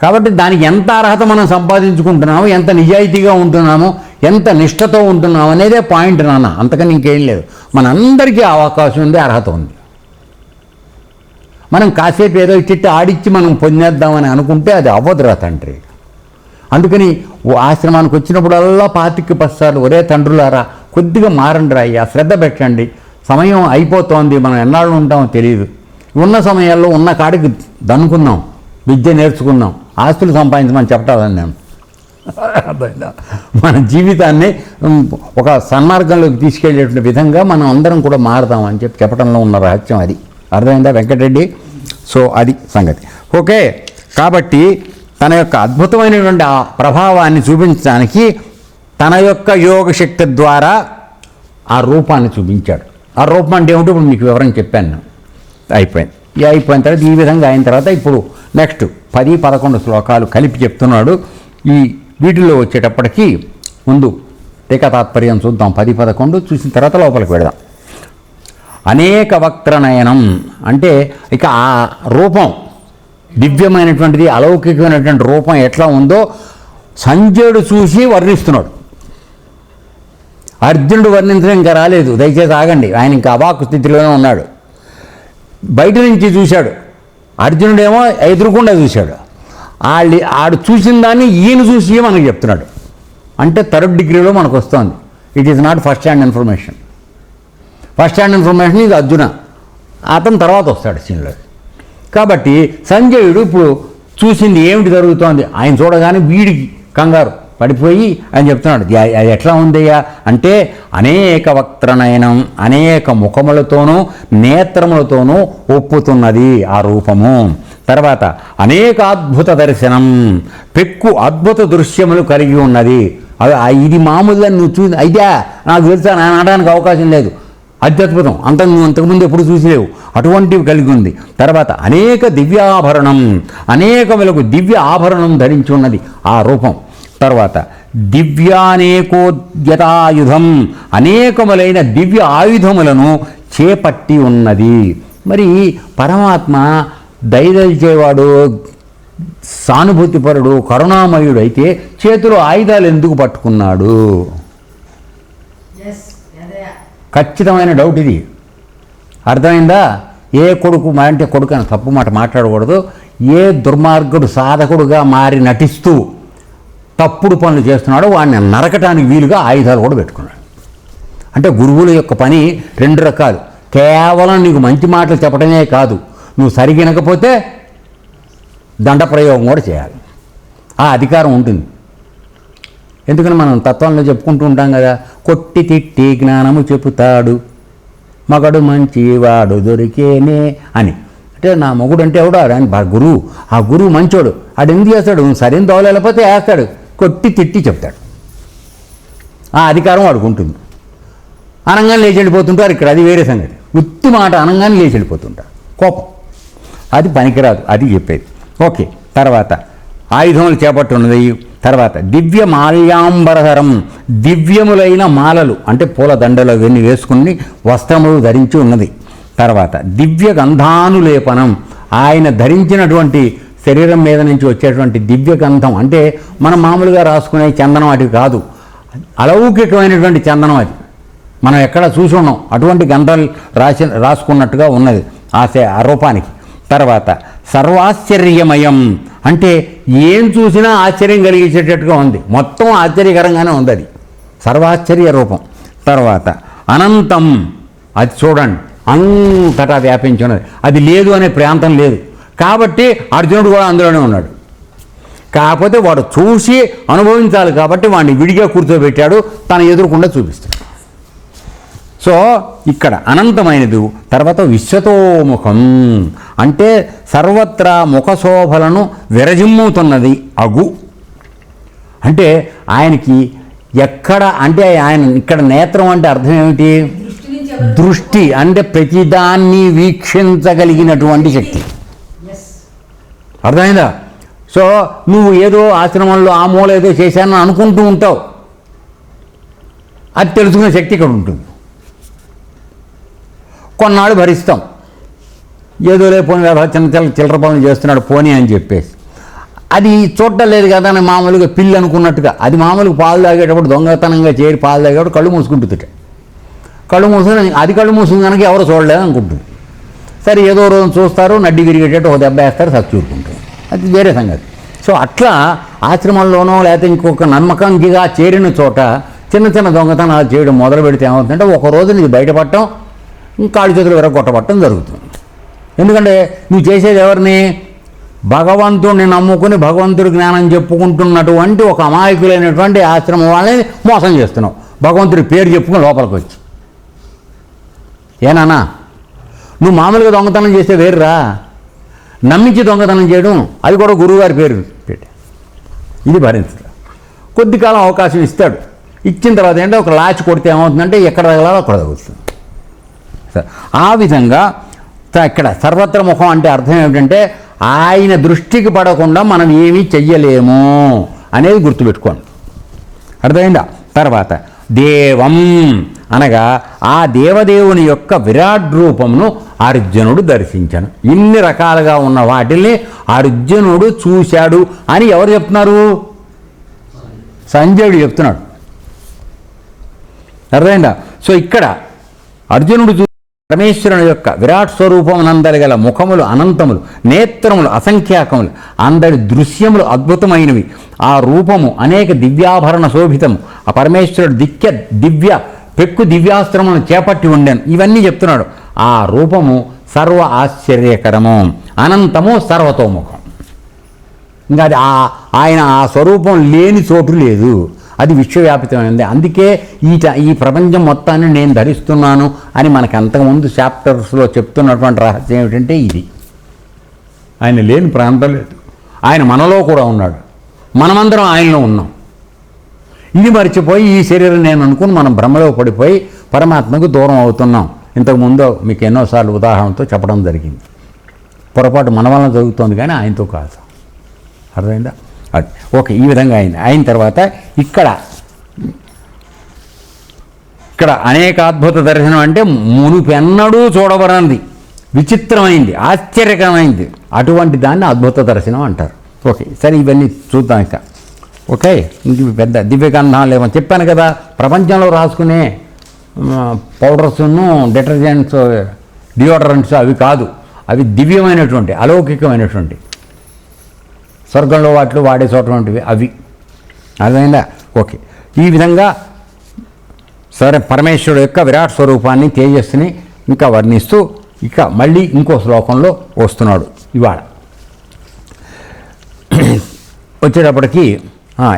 కాబట్టి దానికి ఎంత అర్హత మనం సంపాదించుకుంటున్నామో, ఎంత నిజాయితీగా ఉంటున్నామో, ఎంత నిష్ఠతో ఉంటున్నాము అనేదే పాయింట్ నాన్న. అంతకని ఇంకేం లేదు. మనందరికీ అవకాశం ఉంది, అర్హత ఉంది. మనం కాసేపు ఏదో ఇట్టి ఆడిచ్చి మనం పొందేద్దామని అనుకుంటే అది అవ్వదురా తండ్రి. అందుకని ఆశ్రమానికి వచ్చినప్పుడల్లా 25 సార్లు, ఒరే తండ్రులారా కొద్దిగా మారండి రా అయ్యా, శ్రద్ధ పెట్టండి, సమయం అయిపోతోంది, మనం ఎన్నాళ్ళు ఉంటామో తెలియదు, ఉన్న సమయాల్లో ఉన్న కాడికి దన్నుకుందాం, విద్య నేర్చుకుందాం, ఆస్తులు సంపాదించమని చెప్పటాలని నేను. మన జీవితాన్ని ఒక సన్మార్గంలోకి తీసుకెళ్లేటువంటి విధంగా మనం అందరం కూడా మారుదామని చెప్పడంలో ఉన్న రహస్యం అది. అర్థమైందా వెంకటరెడ్డి? సో అది సంగతి. ఓకే, కాబట్టి తన యొక్క అద్భుతమైనటువంటి ఆ ప్రభావాన్ని చూపించడానికి తన యొక్క యోగశక్తి ద్వారా ఆ రూపాన్ని చూపించాడు. ఆ రూపం అంటే ఏమిటో ఇప్పుడు మీకు వివరం చెప్పాను. అయిపోయింది. అయిపోయిన తర్వాత ఈ విధంగా అయిన తర్వాత ఇప్పుడు నెక్స్ట్ 10-11 శ్లోకాలు కలిపి చెప్తున్నాడు. ఈ వీటిల్లో వచ్చేటప్పటికీ ముందు టీకా తాత్పర్యం చూద్దాం. 10-11 చూసిన తర్వాత లోపలికి వెళదాం. అనేక వక్త్రనయనం అంటే ఇక ఆ రూపం దివ్యమైనటువంటిది, అలౌకికమైనటువంటి రూపం ఎట్లా ఉందో సంజయుడు చూసి వర్ణిస్తున్నాడు. అర్జునుడు వర్ణించడం ఇంకా రాలేదు, దయచేసి ఆగండి. ఆయన ఇంకా అవాకు స్థితిలోనే ఉన్నాడు. బయట నుంచి చూశాడు, అర్జునుడేమో ఎదురుకుండా చూశాడు. ఆడు చూసిన దాన్ని ఈయన చూసి మనకు చెప్తున్నాడు. అంటే 3rd డిగ్రీలో మనకు వస్తుంది. It is not first hand information. First hand information ఇది అర్జున, అతను తర్వాత వస్తాడు సీన్లో. కాబట్టి సంజయుడు ఇప్పుడు చూసింది ఏమిటి జరుగుతోంది, ఆయన చూడగానే వీడికి కంగారు పడిపోయి ఆయన చెప్తున్నాడు, అది ఎట్లా ఉందయ్యా అంటే అనేక వక్త్రనయనం, అనేక ముఖములతోనూ నేత్రములతోనూ ఒప్పుతున్నది ఆ రూపము. తర్వాత అనేక అద్భుత దర్శనం, పెక్కు అద్భుత దృశ్యములు కలిగి ఉన్నది. ఇది మామూలుగా నువ్వు చూసి అయితే నాకు తెలుసా, నేను అనడానికి అవకాశం లేదు, అత్యద్భుతం, నువ్వు అంతకుముందు ఎప్పుడు చూసిలేవు, అటువంటివి కలిగి ఉంది. తర్వాత అనేక దివ్యాభరణం, అనేకములకు దివ్య ఆభరణం ధరించి ఉన్నది ఆ రూపం. తర్వాత దివ్యానేకోద్యతాయుధం, అనేకములైన దివ్య ఆయుధములను చేపట్టి ఉన్నది. మరి పరమాత్మ దయదలిచేవాడు, సానుభూతిపరుడు, కరుణామయుడు అయితే చేతిలో ఆయుధాలు ఎందుకు పట్టుకున్నాడు? ఖచ్చితమైన డౌట్ ఇది. అర్థమైందా? ఏ కొడుకు అంటే కొడుకు అని తప్పు మాట మాట్లాడకూడదు. ఏ దుర్మార్గుడు సాధకుడుగా మారి నటిస్తూ తప్పుడు పనులు చేస్తున్నాడో వాడిని నరకటానికి వీలుగా ఆయుధాలు కూడా పెట్టుకున్నాడు. అంటే గురువుల యొక్క పని 2 రకాలు. కేవలం నీకు మంచి మాటలు చెప్పడమే కాదు, నువ్వు సరిగినకపోతే దండ ప్రయోగం కూడా చేయాలి. ఆ అధికారం ఉంటుంది. ఎందుకని మనం తత్వంలో చెప్పుకుంటూ ఉంటాం కదా, కొట్టి తిట్టి జ్ఞానము చెబుతాడు మగడు మంచివాడు దొరికేనే అని. అంటే నా మొగుడు అంటే ఎవడో ఆయన గురువు, ఆ గురువు మంచోడు, ఆడు ఎందుకు చేస్తాడు, సరైన దోవలేకపోతే వేస్తాడు, కొట్టి తిట్టి చెప్తాడు. ఆ అధికారం వాడికి ఉంటుంది. అనంగానే లేచి వెళ్ళిపోతుంటారు ఇక్కడ, అది వేరే సంగతి. ఉత్తి మాట అనంగానే లేచి వెళ్ళిపోతుంటారు, కోపం, అది పనికిరాదు, అది చెప్పేది. ఓకే, తర్వాత ఆయుధములు చేపట్టున్నది. తర్వాత దివ్య మాల్యాంబరధరం, దివ్యములైన మాలలు అంటే పూల దండలు అవన్నీ వేసుకుని వస్త్రములు ధరించి ఉన్నది. తర్వాత దివ్య గంధానులేపనం, ఆయన ధరించినటువంటి శరీరం మీద నుంచి వచ్చేటువంటి దివ్య గంధం అంటే మనం మామూలుగా రాసుకునే చందనం అది కాదు, అలౌకికమైనటువంటి చందనం అది. మనం ఎక్కడ చూసి ఉన్నాం అటువంటి గంధాలు రాసుకున్నట్టుగా ఉన్నది ఆ రూపానికి. తర్వాత సర్వాశ్చర్యమయం అంటే ఏం చూసినా ఆశ్చర్యం కలిగించేటట్టుగా ఉంది, మొత్తం ఆశ్చర్యకరంగానే ఉంది, అది సర్వాశ్చర్య రూపం. తర్వాత అనంతం, అది చూడండి అంతటా వ్యాపించి ఉన్నది, అది లేదు అనే ప్రాంతం లేదు. కాబట్టి అర్జునుడు కూడా అందులోనే ఉన్నాడు. కాకపోతే వాడు చూసి అనుభవించాలి కాబట్టి వాడిని విడిగా కూర్చోబెట్టాడు, తన ఎదురుకుండా చూపిస్తాడు. సో ఇక్కడ అనంతమైనది. తర్వాత విశ్వతోముఖం అంటే సర్వత్రా ముఖశోభలను విరజిమ్ముతున్నది అగు. అంటే ఆయనకి ఎక్కడ అంటే ఆయన ఇక్కడ నేత్రం అంటే అర్థం ఏమిటి? దృష్టి అంటే ప్రతిదాన్ని వీక్షించగలిగినటువంటి శక్తి. అర్థమైందా? సో నువ్వు ఏదో ఆశ్రమంలో ఆ మూల ఏదో చేశానని అనుకుంటూ ఉంటావు, అది తెలుసుకునే శక్తి ఇక్కడ ఉంటుంది. కొన్నాళ్ళు భరిస్తాం, ఏదో లేకపోని చిన్న చిల్లర పనులు చేస్తున్నాడు పోనీ అని చెప్పేసి. అది చూడటం లేదు కదా అని మామూలుగా పిల్లి అనుకున్నట్టుగా, అది మామూలుగా పాలు తాగేటప్పుడు దొంగతనంగా చేరి పాలు తాగేటప్పుడు కళ్ళు మూసుకుంటుంది. కళ్ళు మూసుకుని అది కళ్ళు మూసుకుని కనుక ఎవరు చూడలేదు అనుకుంటుంది. సరే ఏదో రోజు చూస్తారు, నడ్డి విరిగేటట్టు ఒక దెబ్బ వేస్తారు, చచ్చుకుంటారు, అది వేరే సంగతి. సో అట్లా ఆశ్రమంలోనో లేకపోతే ఇంకొక నమ్మకంగా చేరిన చోట చిన్న చిన్న దొంగతనాలు చేయడం మొదలు పెడితే ఏమవుతుందంటే ఒక రోజు నీకు బయటపడటం, కాళ్ళు చేతులు విరగొట్టబట్టడం జరుగుతుంది. ఎందుకంటే నువ్వు చేసేది ఎవరిని? భగవంతుడిని నమ్ముకుని భగవంతుడి జ్ఞానం చెప్పుకుంటున్నటువంటి ఒక అమాయకులైనటువంటి ఆశ్రమం వాళ్ళని మోసం చేస్తున్నావు, భగవంతుడి పేరు చెప్పుకుని లోపలికి వచ్చి. ఏనానా నువ్వు మామూలుగా దొంగతనం చేస్తే వేరురా, నమ్మించి దొంగతనం చేయడం, అది కూడా గురువుగారి పేరు పెట్టి, ఇది భరించదు. కొద్ది కాలం అవకాశం ఇస్తాడు, ఇచ్చిన తర్వాత ఏంటంటే ఒక లాచి కొడితే ఏమవుతుందంటే ఎక్కడ తగలాలో అక్కడ తగులుతుంది. ఆ విధంగా ఇక్కడ సర్వత్ర ముఖం అంటే అర్థం ఏమిటంటే ఆయన దృష్టికి పడకుండా మనం ఏమీ చెయ్యలేము అనేది గుర్తుపెట్టుకోండి. అర్థమైందా? తర్వాత దేవం అనగా ఆ దేవదేవుని యొక్క విరాట్ రూపమును అర్జునుడు దర్శించాను. ఇన్ని రకాలుగా ఉన్న వాటిని అర్జునుడు చూశాడు అని ఎవరు చెప్తున్నారు? సంజయుడు చెప్తున్నాడు. అర్థమైందా? సో ఇక్కడ అర్జునుడు పరమేశ్వరుని యొక్క విరాట్ స్వరూపమునందరి గల ముఖములు అనంతములు, నేత్రములు అసంఖ్యాకములు, అందరి దృశ్యములు అద్భుతమైనవి. ఆ రూపము అనేక దివ్యాభరణ శోభితము. ఆ పరమేశ్వరుడు దివ్య పెక్కు దివ్యాస్త్రములను చేపట్టి ఉండెను. ఇవన్నీ చెప్తున్నాడు. ఆ రూపము సర్వ ఆశ్చర్యకరము, అనంతము, సర్వతోముఖం. ఇంకా అది ఆయన ఆ స్వరూపం లేని చోటు లేదు, అది విశ్వవ్యాపితమైంది. అందుకే ఈ ప్రపంచం మొత్తాన్ని నేను ధరిస్తున్నాను అని మనకు అంతకుముందు చాప్టర్స్లో చెప్తున్నటువంటి రహస్యం ఏమిటంటే ఇది. ఆయన లేని ప్రాంతం లేదు, ఆయన మనలో కూడా ఉన్నాడు, మనమందరం ఆయనలో ఉన్నాం. ఇది మర్చిపోయి ఈ శరీరం నేను అనుకుని మనం భ్రమలో పడిపోయి పరమాత్మకు దూరం అవుతున్నాం. ఇంతకుముందు మీకు ఎన్నోసార్లు ఉదాహరణతో చెప్పడం జరిగింది. పొరపాటు మన వలన జరుగుతుంది కానీ ఆయనతో కాదు. అర్థమైందా? అది ఓకే. ఈ విధంగా అయిన తర్వాత ఇక్కడ అనేక అద్భుత దర్శనం అంటే మునుపెన్నడూ చూడబడనిది, విచిత్రమైంది, ఆశ్చర్యకరమైంది, అటువంటి దాన్ని అద్భుత దర్శనం అంటారు. ఓకే, సరే ఇవన్నీ చూద్దాం. ఇక ఓకే, ఇంక పెద్ద దివ్యగంధాలు ఏమో చెప్పాను కదా, ప్రపంచంలో రాసుకునే పౌడర్స్ను, డిటర్జెంట్స్, డియోడరెంట్స్ అవి కాదు, అవి దివ్యమైనటువంటి అలౌకికమైనటువంటి స్వర్గంలో వాటిలో వాడే చోటువంటివి అవి. అర్థమైందా? ఓకే. ఈ విధంగా సరే పరమేశ్వరుడు యొక్క విరాట్ స్వరూపాన్ని, తేజస్సుని ఇంకా వర్ణిస్తూ ఇక మళ్ళీ ఇంకో శ్లోకంలో వస్తున్నాడు ఇవాళ. వచ్చేటప్పటికి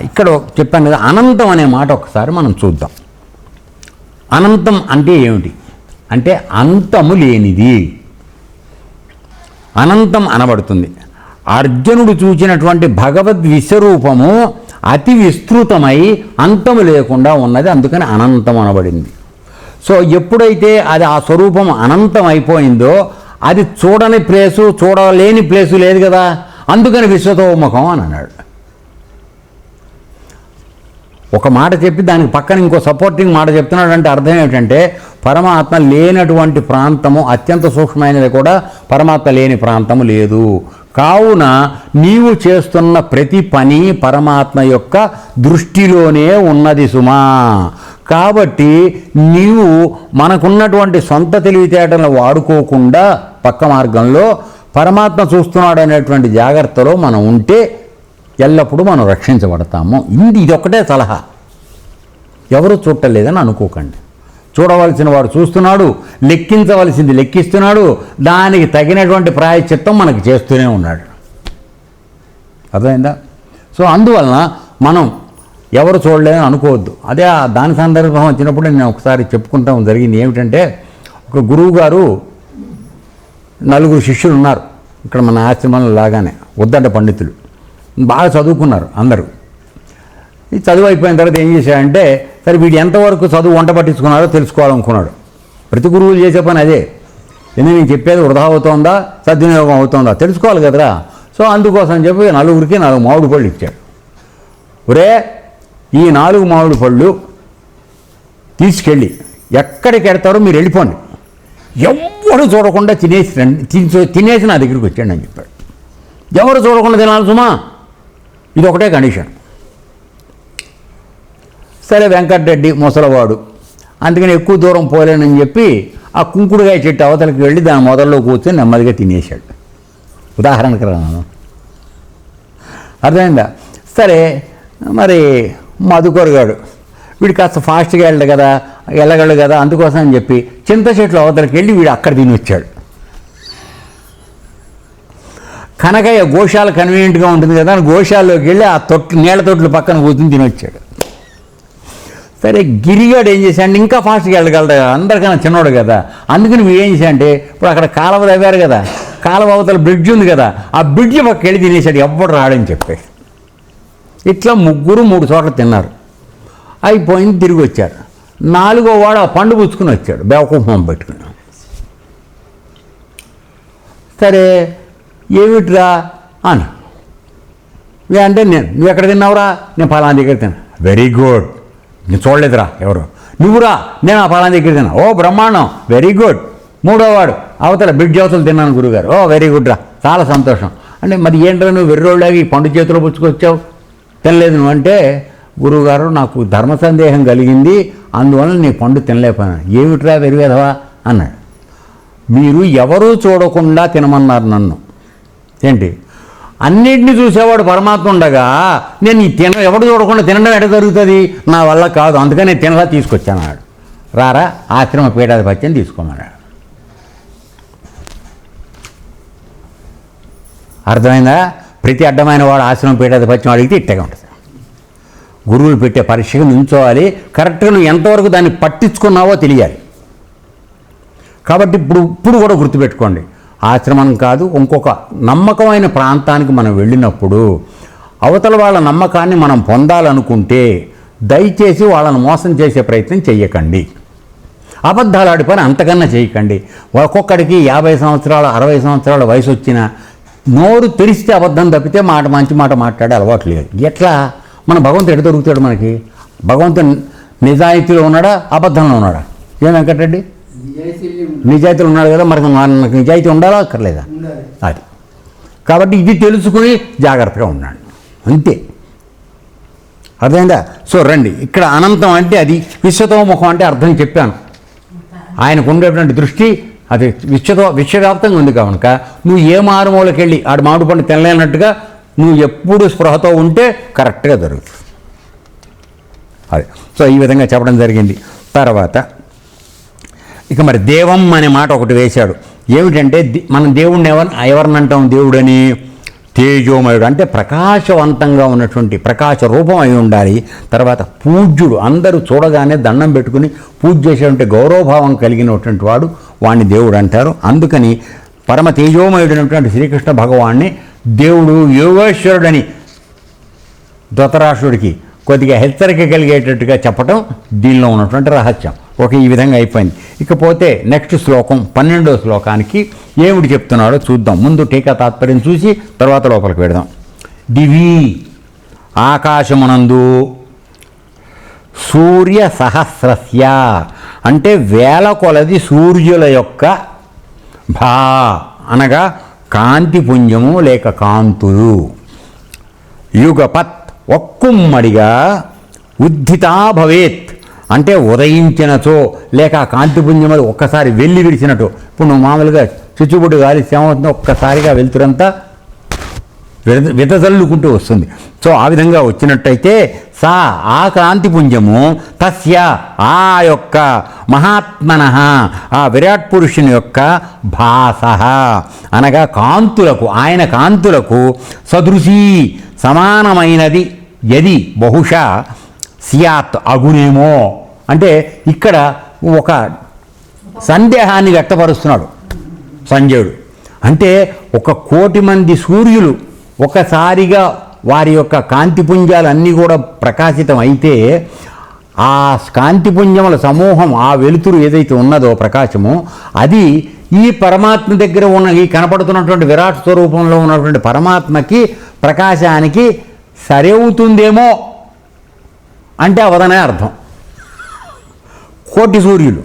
ఇక్కడ చెప్పాను కదా, అనంతం అనే మాట ఒకసారి మనం చూద్దాం. అనంతం అంటే ఏమిటి అంటే అంతము లేనిది అనంతం అనబడుతుంది. అర్జునుడు చూచినటువంటి భగవద్ విశ్వరూపము అతి విస్తృతమై అంతము లేకుండా ఉన్నది, అందుకని అనంతం అనబడింది. సో ఎప్పుడైతే అది ఆ స్వరూపం అనంతం అయిపోయిందో అది చూడని ప్లేసు, చూడలేని ప్లేసు లేదు కదా, అందుకని విశ్వతోముఖం అని అన్నాడు. ఒక మాట చెప్పి దానికి పక్కన ఇంకో సపోర్టింగ్ మాట చెప్తున్నాడు. అంటే అర్థం ఏమిటంటే పరమాత్మ లేనటువంటి ప్రాంతము, అత్యంత సూక్ష్మమైనది కూడా పరమాత్మ లేని ప్రాంతము లేదు. కావున నీవు చేస్తున్న ప్రతి పని పరమాత్మ యొక్క దృష్టిలోనే ఉన్నది సుమా. కాబట్టి నీవు మనకున్నటువంటి సొంత తెలివితేటలను వాడుకోకుండా పక్క మార్గంలో పరమాత్మ చూస్తున్నాడు అనేటువంటి జాగ్రత్తలో మనం ఉంటే ఎల్లప్పుడూ మనం రక్షించబడతాము. ఇది ఒక్కటే సలహా. ఎవరు చూడలేదని అనుకోకండి. చూడవలసిన వాడు చూస్తున్నాడు, లెక్కించవలసింది లెక్కిస్తున్నాడు, దానికి తగినటువంటి ప్రాయశ్చిత్తం మనకి చేస్తూనే ఉన్నాడు. అర్థమైందా? సో అందువలన మనం ఎవరు చూడలేదని అనుకోవద్దు. అదే దాని సందర్భం వచ్చినప్పుడు నేను ఒకసారి చెప్పుకుంటాం జరిగింది. ఏమిటంటే ఒక గురువు గారు 4 శిష్యులు ఉన్నారు ఇక్కడ మన ఆశ్రమంలో లాగానే, ఉద్దండ పండితులు, బాగా చదువుకున్నారు అందరూ. ఈ చదువు అయిపోయిన తర్వాత ఏం చేశాడంటే, సరే వీడు ఎంతవరకు చదువు వంట పట్టించుకున్నారో తెలుసుకోవాలనుకున్నాడు. ప్రతి గురువులు చేసే పని అదే. ఎందుకు నేను చెప్పేది వృధా అవుతోందా సద్వినియోగం అవుతోందా తెలుసుకోవాలి కదరా. సో అందుకోసం చెప్పి 4కి 4 మామిడి పళ్ళు ఇచ్చాడు. ఒరే, ఈ 4 మామిడి పళ్ళు తీసుకెళ్ళి ఎక్కడికి వెడతారో మీరు వెళ్ళిపోండి, ఎవరు చూడకుండా తినేసి నా దగ్గరికి వచ్చాడు అని చెప్పాడు. ఎవరు చూడకుండా తినాలి సుమా, ఇది ఒకటే కండిషన్. సరే వెంకటరెడ్డి ముసలవాడు, అందుకని ఎక్కువ దూరం పోలేనని చెప్పి ఆ కుంకుడుగాయ చెట్టు అవతలకి వెళ్ళి దాని మొదల్లో కూర్చొని నెమ్మదిగా తినేశాడు. ఉదాహరణకు రాను, అర్థమైందా? సరే మరి మధుకొరగాడు, వీడు కాస్త ఫాస్ట్గా వెళ్ళగలడు కదా, అందుకోసం అని చెప్పి చింత చెట్లు అవతలకి వెళ్ళి వీడు అక్కడ తిని వచ్చాడు. కనకయ్య గోశాల కన్వీనియంట్గా ఉంటుంది కదా అని గోశాలలోకి వెళ్ళి ఆ నీళ్ళ తొట్లు పక్కన కూర్చుని తినొచ్చాడు. సరే గిరిగాడు ఏం చేశాడు, ఇంకా ఫాస్ట్గా వెళ్ళగలడు కదా, అందరికన్నా చిన్నోడు కదా, అందుకని వీడు ఏం చేశాడంటే ఇప్పుడు అక్కడ కాలువ తవ్వారు కదా, కాలువ అవతల బ్రిడ్జ్ ఉంది కదా, ఆ బ్రిడ్జ్ పక్క వెళ్ళి తినేశాడు, ఎవ్వడు రాడని చెప్పి. ఇట్లా 3 చోట్ల తిన్నారు. అయిపోయింది, తిరిగి వచ్చారు. 4వ వాడు ఆ పండు పుచ్చుకుని వచ్చాడు బేవకుంభం పెట్టుకుని. సరే ఏమిట్రా అని అంటే, నువ్వు ఎక్కడ తిన్నావురా? నేను ఫలానా దగ్గర తిన్నా. వెరీ గుడ్, నేను చూడలేదురా ఎవరు, నువ్వురా? నేను ఆ ఫలానా దగ్గర తిన్నా. ఓ బ్రహ్మాండం, వెరీ గుడ్. 3వ వాడు అవతల బ్రిడ్జ్ అవతలు తిన్నాను గురుగారు. ఓ వెరీ గుడ్ రా, చాలా సంతోషం. అంటే మరి ఏంట్రా నువ్వు వెర్రోళ్ళగా ఈ పండు చేతిలో పుచ్చుకొచ్చావు, తినలేదు నువ్వు అంటే, గురువుగారు నాకు ధర్మ సందేహం కలిగింది, అందువల్ల నీ పండు తినలేకపోయాను. ఏమిట్రా వెరివేదవా అన్నాడు. మీరు ఎవరూ చూడకుండా తినమన్నారు నన్ను. ఏంటి, అన్నిటినీ చూసేవాడు పరమాత్మ ఉండగా నేను ఎవడు చూడకుండా తినడం ఎట జరుగుతుంది, నా వల్ల కాదు, అందుకని తినలా తీసుకొచ్చాను అన్నాడు. రారా ఆశ్రమ పీఠాధిపత్యం తీసుకోమన్నాడు. అర్థమైందా? ప్రతి అడ్డమైన వాడు ఆశ్రమ పీఠాధిపత్యం అడిగితే ఇట్టగా ఉంటుంది. గురువులు పెట్టే పరీక్షకు నించోవాలి, కరెక్ట్గా నువ్వు ఎంతవరకు దాన్ని పట్టించుకున్నావో తెలియాలి. కాబట్టి ఇప్పుడు కూడా గుర్తుపెట్టుకోండి, ఆశ్రమం కాదు ఇంకొక నమ్మకమైన ప్రాంతానికి మనం వెళ్ళినప్పుడు అవతల వాళ్ళ నమ్మకాన్ని మనం పొందాలనుకుంటే దయచేసి వాళ్ళని మోసం చేసే ప్రయత్నం చెయ్యకండి. అబద్ధాలు ఆడి పని అంతకన్నా చేయకండి. ఒక్కొక్కడికి 50 సంవత్సరాలు 60 సంవత్సరాల వయసు వచ్చిన నోరు తెరిస్తే అబద్ధం తప్పితే మంచి మాట మాట్లాడే అలవాటు లేదు. ఎట్లా మన భగవంతుడు ఎటు దొరుకుతాడు మనకి? భగవంతుడు నిజాయితీలో ఉన్నాడా అబద్ధంలో ఉన్నాడా? ఏం వెంకటరెడ్డి? నిజాయితీలో ఉన్నాడు కదా, మరి మనకు నిజాయితీ ఉండాలా అక్కర్లేదా? అది కాబట్టి ఇది తెలుసుకుని జాగ్రత్తగా ఉన్నాడు, అంతే. అర్థమైందా? సో రండి, ఇక్కడ అనంతం అంటే అది విశ్వతోముఖం అంటే అర్థం చెప్పాను. ఆయనకు ఉండేటువంటి దృష్టి అది విశ్వవ్యాప్తంగా ఉంది కనుక నువ్వు ఏ మారుమూలకి వెళ్ళి ఆడు మామిడి పండు తినలేనట్టుగా నువ్వు ఎప్పుడు స్పృహతో ఉంటే కరెక్ట్గా జరుగుతుంది. అది సో ఈ విధంగా చెప్పడం జరిగింది. తర్వాత ఇక మరి దేవం అనే మాట ఒకటి వేశాడు. ఏమిటంటే మనం దేవుడిని ఎవరినంటాం దేవుడని? తేజోమయుడు అంటే ప్రకాశవంతంగా ఉన్నటువంటి ప్రకాశ రూపం అయి ఉండాలి. తర్వాత పూజ్యుడు, అందరూ చూడగానే దండం పెట్టుకుని పూజ చేసేటువంటి గౌరవభావం కలిగినటువంటి వాడు, వాణ్ణి దేవుడు అంటారు. అందుకని పరమ తేజోమయుడైనటువంటి శ్రీకృష్ణ భగవాన్ని దేవుడు యోగేశ్వరుడని ధృతరాష్ట్రుడికి కొద్దిగా హెచ్చరిక కలిగేటట్టుగా చెప్పటం దీనిలో ఉన్నటువంటి రహస్యం. ఓకే, ఈ విధంగా అయిపోయింది. ఇకపోతే నెక్స్ట్ శ్లోకం 12వ శ్లోకానికి ఏమిటి చెప్తున్నాడో చూద్దాం. ముందు టీకా తాత్పర్యం చూసి తర్వాత లోపలికి వెడదాం. దివి ఆకాశమునందు సూర్య సహస్రస్య అంటే వేల కొలది సూర్యుల యొక్క భా అనగా కాంతిపుంజము లేక కాంతులు యుగపత్ ఒక్కుమ్మడిగా ఉద్ధితా భవేత్ అంటే ఉదయించినచో లేక ఆ కాంతిపుంజం అది ఒక్కసారి వెళ్ళి విడిచినట్టు. ఇప్పుడు నువ్వు మామూలుగా చుచ్చుబుడ్డు గాలి ఏమవుతుందో ఒక్కసారిగా వెళ్తురంతా విదజల్లుకుంటూ వస్తుంది. సో ఆ విధంగా వచ్చినట్టయితే సా ఆ కాంతిపుంజము తస్య ఆ యొక్క మహాత్మన ఆ విరాట్ పురుషుని యొక్క భాస అనగా కాంతులకు ఆయన కాంతులకు సదృశీ సమానమైనది యది బహుశా సియాత్ అగునేమో అంటే ఇక్కడ ఒక సందేహాన్ని వ్యక్తపరుస్తున్నాడు సంజయుడు. అంటే 1,000,000 మంది సూర్యులు ఒకసారిగా వారి యొక్క కాంతిపుంజాలన్నీ కూడా ప్రకాశితం అయితే ఆ కాంతిపుంజముల సమూహం, ఆ వెలుతురు ఏదైతే ఉన్నదో ప్రకాశము, అది ఈ పరమాత్మ దగ్గర ఉన్న ఈ కనపడుతున్నటువంటి విరాట్ స్వరూపంలో ఉన్నటువంటి పరమాత్మకి ప్రకాశానికి సరవుతుందేమో అంటే అవదనే అర్థం. 1,000,000 సూర్యులు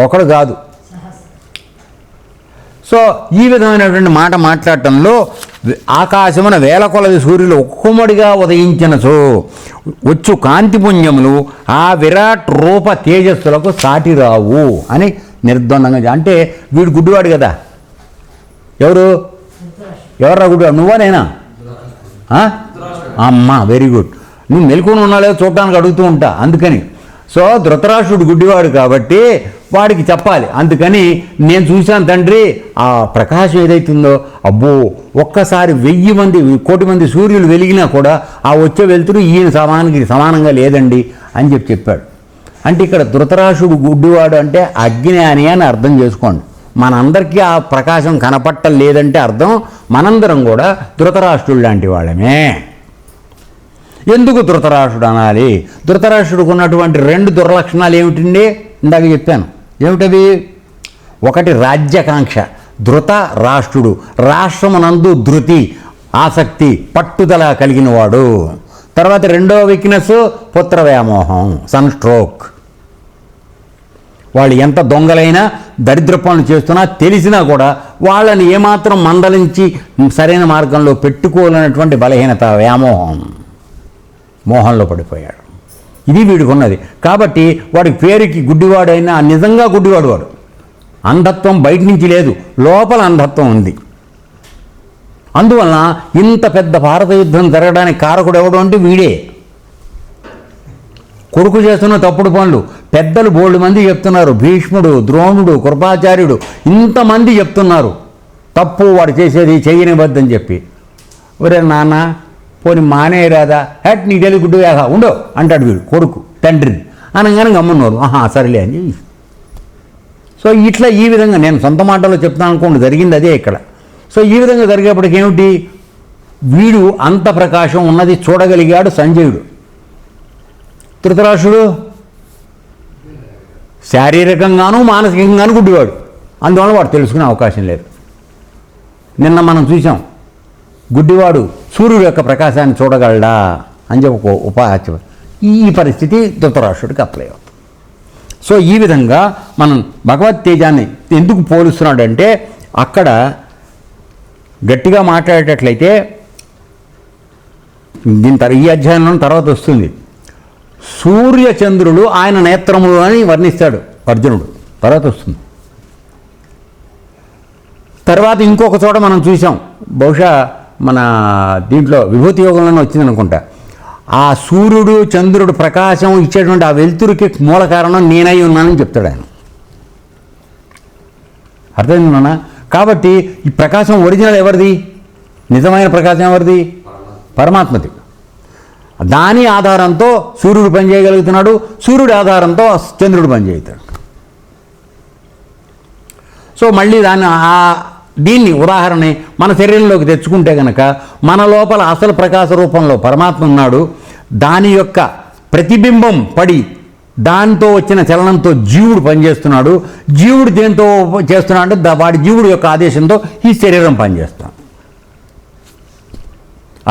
ఒకడు కాదు. సో ఈ విధమైనటువంటి మాట మాట్లాడటంలో ఆకాశమున వేల కొలది సూర్యులు ఒక్కొమ్మడిగా ఉదయించినచో వచ్చు కాంతిపుంజములు ఆ విరాట్ రూప తేజస్సులకు సాటి రావు అని నిర్ద్వందంగా. అంటే వీడు గుడ్డివాడు కదా. ఎవర్రా గుడ్డివాడు? నువ్వా నేనా? అమ్మా, వెరీ గుడ్. నువ్వు మెలుకుని ఉన్నా లేదో చూడడానికి అడుగుతూ ఉంటా, అందుకని. సో ధృతరాష్ట్రుడు గుడ్డివాడు కాబట్టి వాడికి చెప్పాలి. అందుకని నేను చూశాను తండ్రి, ఆ ప్రకాశం ఏదైతుందో, అబ్బో ఒక్కసారి 1,000 మంది 1,000,000 మంది సూర్యులు వెలిగినా కూడా ఆ వచ్చే వెలుతురు ఈయన సమానంగా లేదండి అని చెప్పాడు. అంటే ఇక్కడ ధృతరాష్ట్రుడు గుడ్డివాడు అంటే అజ్ఞాని అని అర్థం చేసుకోండి. మనందరికీ ఆ ప్రకాశం కనపట్టం లేదంటే అర్థం మనందరం కూడా ధృతరాష్ట్రుడు లాంటి వాళ్ళమే. ఎందుకు ధృతరాష్ట్రుడు అనాలి? ధృతరాష్ట్రుడికి ఉన్నటువంటి 2 దుర్లక్షణాలు ఏమిటండి? ఇందాక చెప్పాను. ఏమిటవి? ఒకటి రాజ్యాకాంక్ష. ధృత రాష్ట్రుడు, రాష్ట్రమునందు ధృతి, ఆసక్తి, పట్టుదల కలిగినవాడు. తర్వాత రెండవ వీక్నెస్ పుత్ర వ్యామోహం, సన్ స్ట్రోక్. వాళ్ళు ఎంత దొంగలైనా దరిద్ర పనులు చేస్తున్నా తెలిసినా కూడా వాళ్ళని ఏమాత్రం మందలించి సరైన మార్గంలో పెట్టుకోలేనటువంటి బలహీనత, వ్యామోహం, మోహంలో పడిపోయాడు. ఇది వీడికి ఉన్నది. కాబట్టి వాడికి పేరుకి గుడ్డివాడైనా నిజంగా గుడ్డివాడు వాడు. అంధత్వం బయట నుంచి లేదు, లోపల అంధత్వం ఉంది. అందువలన ఇంత పెద్ద భారత యుద్ధం జరగడానికి కారకుడు ఎవడు అంటే వీడే. కొడుకు చేస్తున్న తప్పుడు పనులు పెద్దలు బోల్డు మంది చెప్తున్నారు. భీష్ముడు, ద్రోణుడు, కృపాచార్యుడు ఇంతమంది చెప్తున్నారు తప్పు వాడు చేసేది, చెయ్యనివద్దని చెప్పి. ఒరే నాన్న పోని మానేయరాదా? హెట్ నీ తెలివి గుడ్డు వేగా ఉండో అంటాడు వీడు కొడుకు తండ్రిని. అనగానే గమ్మున్నారు, సరేలే అని. సో ఇట్లా ఈ విధంగా నేను సొంత మాటలో చెప్తాను అనుకోండి, జరిగింది అదే ఇక్కడ. సో ఈ విధంగా జరిగేప్పటికి ఏమిటి? వీడు అంత ప్రకాశం ఉన్నది చూడగలిగాడు సంజయుడు. ధృతరాష్ట్రుడు శారీరకంగానూ మానసికంగానూ గుడ్డివాడు. అందువల్ల వాడు తెలుసుకునే అవకాశం లేదు. నిన్న మనం చూసాం, గుడ్డివాడు సూర్యుడు యొక్క ప్రకాశాన్ని చూడగలడా అని చెప్పి ఉపాధ్యాయ. ఈ పరిస్థితి ధృతరాష్ట్రుడికి అప్లై అవుతుంది. సో ఈ విధంగా మనం భగవత్ తేజాన్ని ఎందుకు పోలుస్తున్నాడంటే, అక్కడ గట్టిగా మాట్లాడేటట్లయితే ఈ అధ్యాయంలో తర్వాత వస్తుంది. సూర్యచంద్రులు ఆయన నేత్రములు అని వర్ణిస్తాడు అర్జునుడు, తర్వాత వస్తుంది. తర్వాత ఇంకొక చోట మనం చూసాం, బహుశా మన దీంట్లో విభూతి యోగంలోనే వచ్చింది అనుకుంటా, ఆ సూర్యుడు చంద్రుడు ప్రకాశం ఇచ్చేటువంటి ఆ వెలుతురుకి మూల కారణం నేనై ఉన్నానని చెప్తాడు ఆయన. అర్థమైందా? కాబట్టి ఈ ప్రకాశం ఒరిజినల్ ఎవరిది? నిజమైన ప్రకాశం ఎవరిది? పరమాత్మది. దాని ఆధారంతో సూర్యుడు పనిచేయగలుగుతున్నాడు, సూర్యుడి ఆధారంతో చంద్రుడు పనిచేస్తాడు. సో మళ్ళీ దీన్ని ఉదాహరణ మన శరీరంలోకి తెచ్చుకుంటే కనుక మన లోపల అసలు ప్రకాశ రూపంలో పరమాత్మ ఉన్నాడు. దాని యొక్క ప్రతిబింబం పడి దాంతో వచ్చిన చలనంతో జీవుడు పనిచేస్తున్నాడు. జీవుడు దేంతో చేస్తున్నాడు అంటే వాడి జీవుడు యొక్క ఆదేశంతో ఈ శరీరం పనిచేస్తాడు.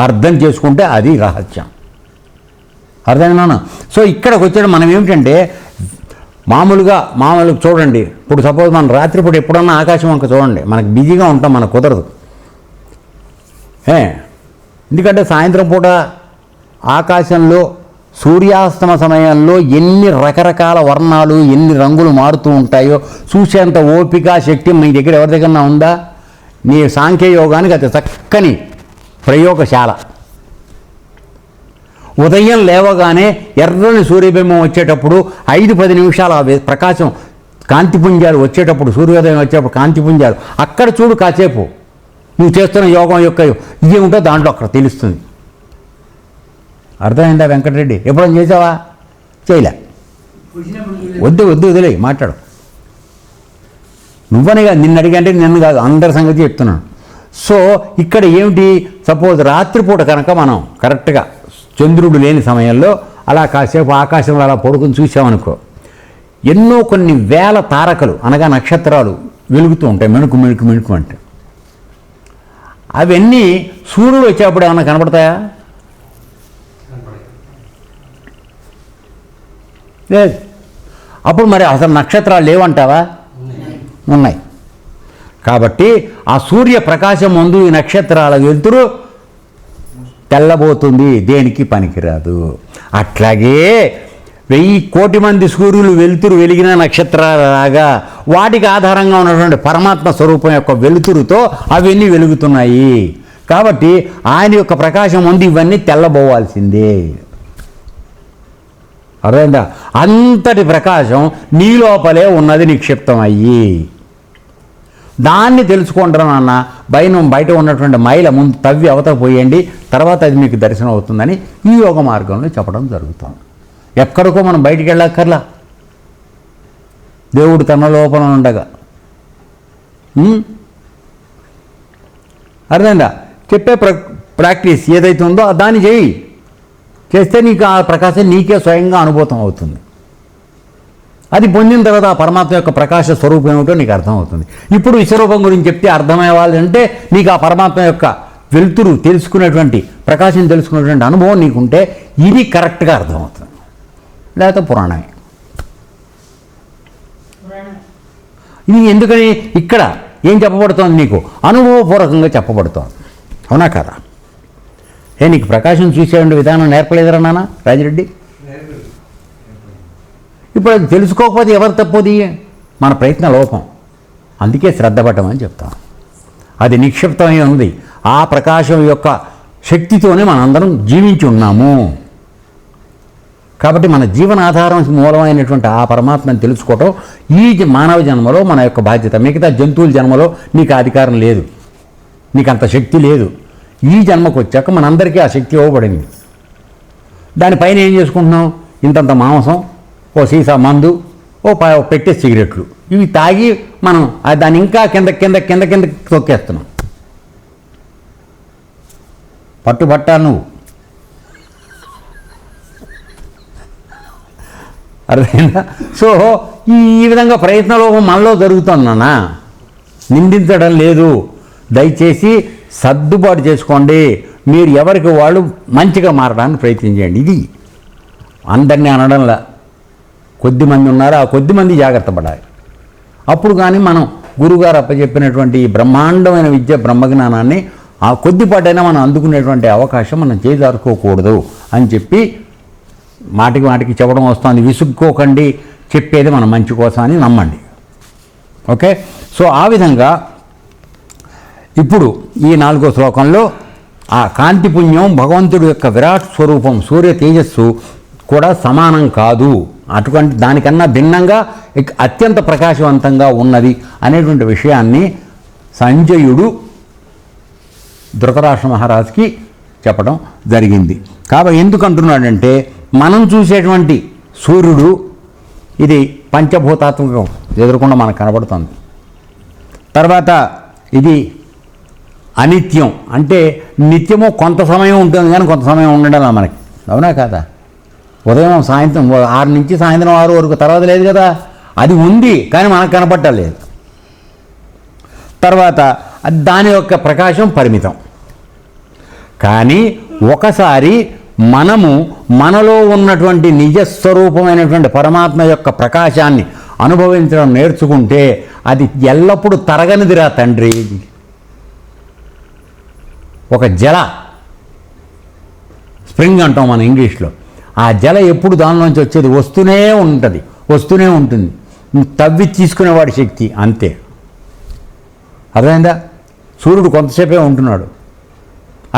అర్థం చేసుకుంటే అది రహస్యం. అర్థమైనా? సో ఇక్కడికి వచ్చాడు మనం ఏమిటంటే, మామూలుగా చూడండి, ఇప్పుడు సపోజ్ మనం రాత్రిపూట ఎప్పుడన్నా ఆకాశం వంక చూడండి, మనకు బిజీగా ఉంటాం, మనకు కుదరదు. ఎందుకంటే సాయంత్రం పూట ఆకాశంలో సూర్యాస్తమ సమయంలో ఎన్ని రకరకాల వర్ణాలు, ఎన్ని రంగులు మారుతూ ఉంటాయో చూసేంత ఓపిక, శక్తి మీ దగ్గర ఎవరి దగ్గర ఉందా? నీ సాంఖ్యయోగానికి అది చక్కని ప్రయోగశాల. ఉదయం లేవగానే ఎర్రని సూర్యబింబం వచ్చేటప్పుడు 5-10 నిమిషాలు ఆ ప్రకాశం కాంతిపుంజాలు వచ్చేటప్పుడు, సూర్యోదయం వచ్చేటప్పుడు కాంతిపుంజాలు అక్కడ చూడు కాసేపు. నువ్వు చేస్తున్న యోగం యొక్క ఇదేమిటో దాంట్లో అక్కడ తెలుస్తుంది. అర్థమైందా వెంకటరెడ్డి? ఎప్పుడైనా చేసావా? చేయలే. వదిలే మాట్లాడు. నువ్వనే కాదు, నిన్ను అడిగంటే నిన్ను కాదు, అందరి సంగతి చెప్తున్నాను. సో ఇక్కడ ఏమిటి, సపోజ్ రాత్రిపూట కనుక మనం కరెక్ట్గా చంద్రుడు లేని సమయంలో అలా కాసేపు ఆకాశంలో అలా పడుకుని చూసామనుకో, ఎన్నో కొన్ని వేల తారకలు అనగా నక్షత్రాలు వెలుగుతూ ఉంటాయి, మెణుకు మెణుకు మెణుకు అంటే. అవన్నీ సూర్యుడు వచ్చేప్పుడు ఏమన్నా కనపడతాయా? లేదు. అప్పుడు మరి అసలు నక్షత్రాలు లేవంటావా? ఉన్నాయి. కాబట్టి ఆ సూర్య ప్రకాశం ముందు ఈ నక్షత్రాల వెలుతురు తెల్లబోతుంది, దేనికి పనికిరాదు. అట్లాగే 1000 కోటి మంది సూర్యులు వెలుతురు వెలిగిన నక్షత్రాలలాగా వాటికి ఆధారంగా ఉన్నటువంటి పరమాత్మ స్వరూపం యొక్క వెలుతురుతో అవన్నీ వెలుగుతున్నాయి. కాబట్టి ఆయన యొక్క ప్రకాశం ముందు ఇవన్నీ తెల్లబోవాల్సిందే. అర్థమైందా? అంతటి ప్రకాశం నీ లోపలే ఉన్నది నిక్షిప్తం అయ్యి. దాన్ని తెలుసుకుంటాను అన్న బయట ఉన్నటువంటి మైల ముందు తవ్వి అవతల పోయండి, తర్వాత అది మీకు దర్శనం అవుతుందని ఈ యోగ మార్గంలో చెప్పడం జరుగుతుంది. ఎక్కడికో మనం బయటికి వెళ్ళక్కర్లా, దేవుడు తన లోపల ఉండగా. అర్థమైందా? చెప్పే ప్రాక్టీస్ ఏదైతే ఉందో దాన్ని చేస్తే నీకు ఆ ప్రకాశం నీకే స్వయంగా అనుభూతం అవుతుంది. అది పొందిన తర్వాత ఆ పరమాత్మ యొక్క ప్రకాశ స్వరూపం ఏమిటో నీకు అర్థమవుతుంది. ఇప్పుడు విశ్వరూపం గురించి చెప్తే అర్థమయ్యేవాళ్ళంటే నీకు ఆ పరమాత్మ యొక్క వెలుతురు తెలుసుకునేటువంటి ప్రకాశం తెలుసుకునేటువంటి అనుభవం నీకుంటే ఇది కరెక్ట్గా అర్థమవుతుంది. లేకపోతే పురాణమే. ఇది ఎందుకని ఇక్కడ ఏం చెప్పబడుతోంది? నీకు అనుభవపూర్వకంగా చెప్పబడుతోంది. అవునా కదా? నీకు ప్రకాశం చూసేటువంటి విధానం నేర్పలేదురా నాన్న రాజిరెడ్డి? ఇప్పుడు అది తెలుసుకోకపోతే ఎవరు తప్పది? మన ప్రయత్న లోపం. అందుకే శ్రద్ధ పట్టమని చెప్తాం. అది నిక్షిప్తమై ఉంది. ఆ ప్రకాశం యొక్క శక్తితోనే మనందరం జీవించి ఉన్నాము. కాబట్టి మన జీవనాధారం మూలమైనటువంటి ఆ పరమాత్మని తెలుసుకోవటం ఈ మానవ జన్మలో మన యొక్క బాధ్యత. మిగతా జంతువుల జన్మలో నీకు అధికారం లేదు, నీకు అంత శక్తి లేదు. ఈ జన్మకు వచ్చాక మనందరికీ ఆ శక్తి ఇవ్వబడింది. దానిపైన ఏం చేసుకుంటున్నాం? ఇంతంత మాంసం, ఓ సీసా మందు, ఓ పెట్టే సిగరెట్లు, ఇవి తాగి మనం దాన్ని ఇంకా కింద కింద కింద కింద తొక్కేస్తున్నాం. పట్టుబట్టాలి నువ్వు. అర్థమైందా? సో ఈ విధంగా ప్రయత్నలోపం మనలో జరుగుతుందన్న, నిందించడం లేదు. దయచేసి సర్దుబాటు చేసుకోండి. మీరు ఎవరికి వాళ్ళు మంచిగా మారడానికి ప్రయత్నం చేయండి. ఇది అందరినీ అనడంలా, కొద్దిమంది ఉన్నారు, ఆ కొద్దిమంది జాగ్రత్త పడాలి. అప్పుడు కానీ మనం గురువుగారు అప్పచెప్పినటువంటి ఈ బ్రహ్మాండమైన విద్య బ్రహ్మజ్ఞానాన్ని ఆ కొద్దిపాటైనా మనం అందుకునేటువంటి అవకాశం మనం చేజారుకోకూడదు అని చెప్పి మాటికి మాటికి చెప్పడం వస్తుంది. విసుక్కోకండి, చెప్పేది మన మంచి కోసం అని నమ్మండి. ఓకే? సో ఆ విధంగా ఇప్పుడు ఈ 4వ శ్లోకంలో ఆ కాంతి పుణ్యం భగవంతుడి యొక్క విరాట్ స్వరూపం సూర్య తేజస్సు కూడా సమానం కాదు, అటువంటి దానికన్నా భిన్నంగా అత్యంత ప్రకాశవంతంగా ఉన్నది అనేటువంటి విషయాన్ని సంజయుడు ధృతరాష్ట్ర మహారాజుకి చెప్పడం జరిగింది. కాబట్టి ఎందుకు అంటున్నాడంటే, మనం చూసేటువంటి సూర్యుడు ఇది పంచభూతాత్మకం ఎదురకుండా మనకు కనబడుతుంది. తర్వాత ఇది అనిత్యం, అంటే నిత్యము కొంత సమయం ఉంటుంది కానీ కొంత సమయం ఉండడం మనకి. అవునా కాదా? ఉదయం సాయంత్రం 6 నుంచి సాయంత్రం 6 వరకు, తర్వాత లేదు కదా. అది ఉంది కానీ మనకు కనపడలేదు. తర్వాత దాని యొక్క ప్రకాశం పరిమితం. కానీ ఒకసారి మనము మనలో ఉన్నటువంటి నిజస్వరూపమైనటువంటి పరమాత్మ యొక్క ప్రకాశాన్ని అనుభవించడం నేర్చుకుంటే అది ఎల్లప్పుడూ తరగనిదిరా తండ్రి. ఒక జల స్ప్రింగ్ అంటాం మన ఇంగ్లీష్లో. ఆ జల ఎప్పుడు దానిలోంచి వచ్చేది వస్తూనే ఉంటుంది. తవ్వి తీసుకునేవాడి శక్తి అంతే. అర్థమైందా? సూర్యుడు కొంతసేపే ఉంటున్నాడు,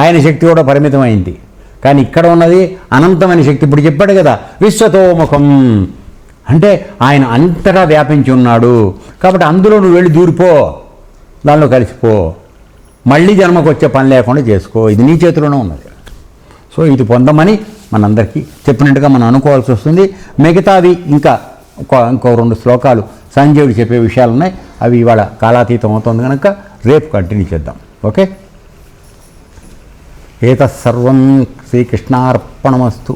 ఆయన శక్తి కూడా పరిమితమైంది. కానీ ఇక్కడ ఉన్నది అనంతమైన శక్తి. ఇప్పుడు చెప్పాడు కదా, విశ్వతోముఖం అంటే ఆయన అంతటా వ్యాపించి ఉన్నాడు. కాబట్టి అందులో నువ్వు వెళ్ళి దూరిపో, దానిలో కలిసిపో, మళ్ళీ జన్మకు వచ్చే పని లేకుండా చేసుకో. ఇది నీ చేతిలోనే ఉన్నది. సో ఇది పొందమని మనందరికీ చెప్పినట్టుగా మనం అనుకోవాల్సి వస్తుంది. మిగతావి ఇంకో 2 శ్లోకాలు సంజయుడు చెప్పే విషయాలు ఉన్నాయి. అవి ఇవాళ కాలాతీతం అవుతుంది కనుక రేపు కంటిన్యూ చేద్దాం. ఓకే. ఏతత్సర్వం శ్రీకృష్ణార్పణమస్తు.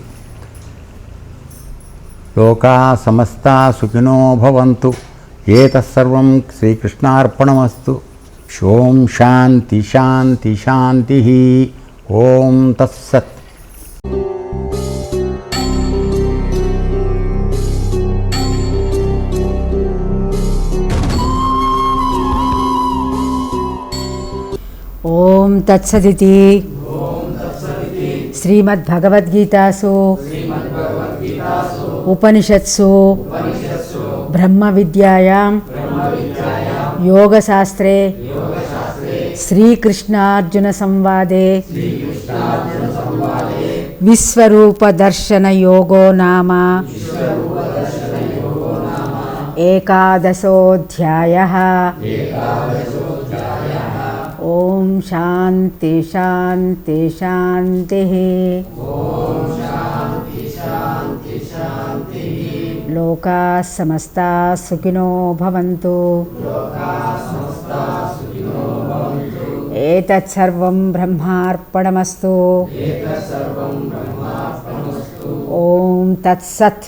లోకా సమస్తా సుఖినో భవంతు. ఏతత్సర్వం శ్రీకృష్ణార్పణమస్తు. ఓం శాంతి శాంతి శాంతి. ఓం తత్సత్. ఓం తత్సదితి. శ్రీమద్భగవద్గీతాసు ఉపనిషత్సు బ్రహ్మ విద్యాయాం యోగశాస్త్రే శ్రీకృష్ణార్జున సంవాదే విశ్వరూపదర్శన యోగో నామ ఏకాదశోऽధ్యాయः. ఓం శాంతి శాంతి శాంతి. లోకా సమస్తా సుఖినో భవంతు. ఏతత్సర్వం బ్రహ్మార్పణమస్తు. ఓం తత్సత్.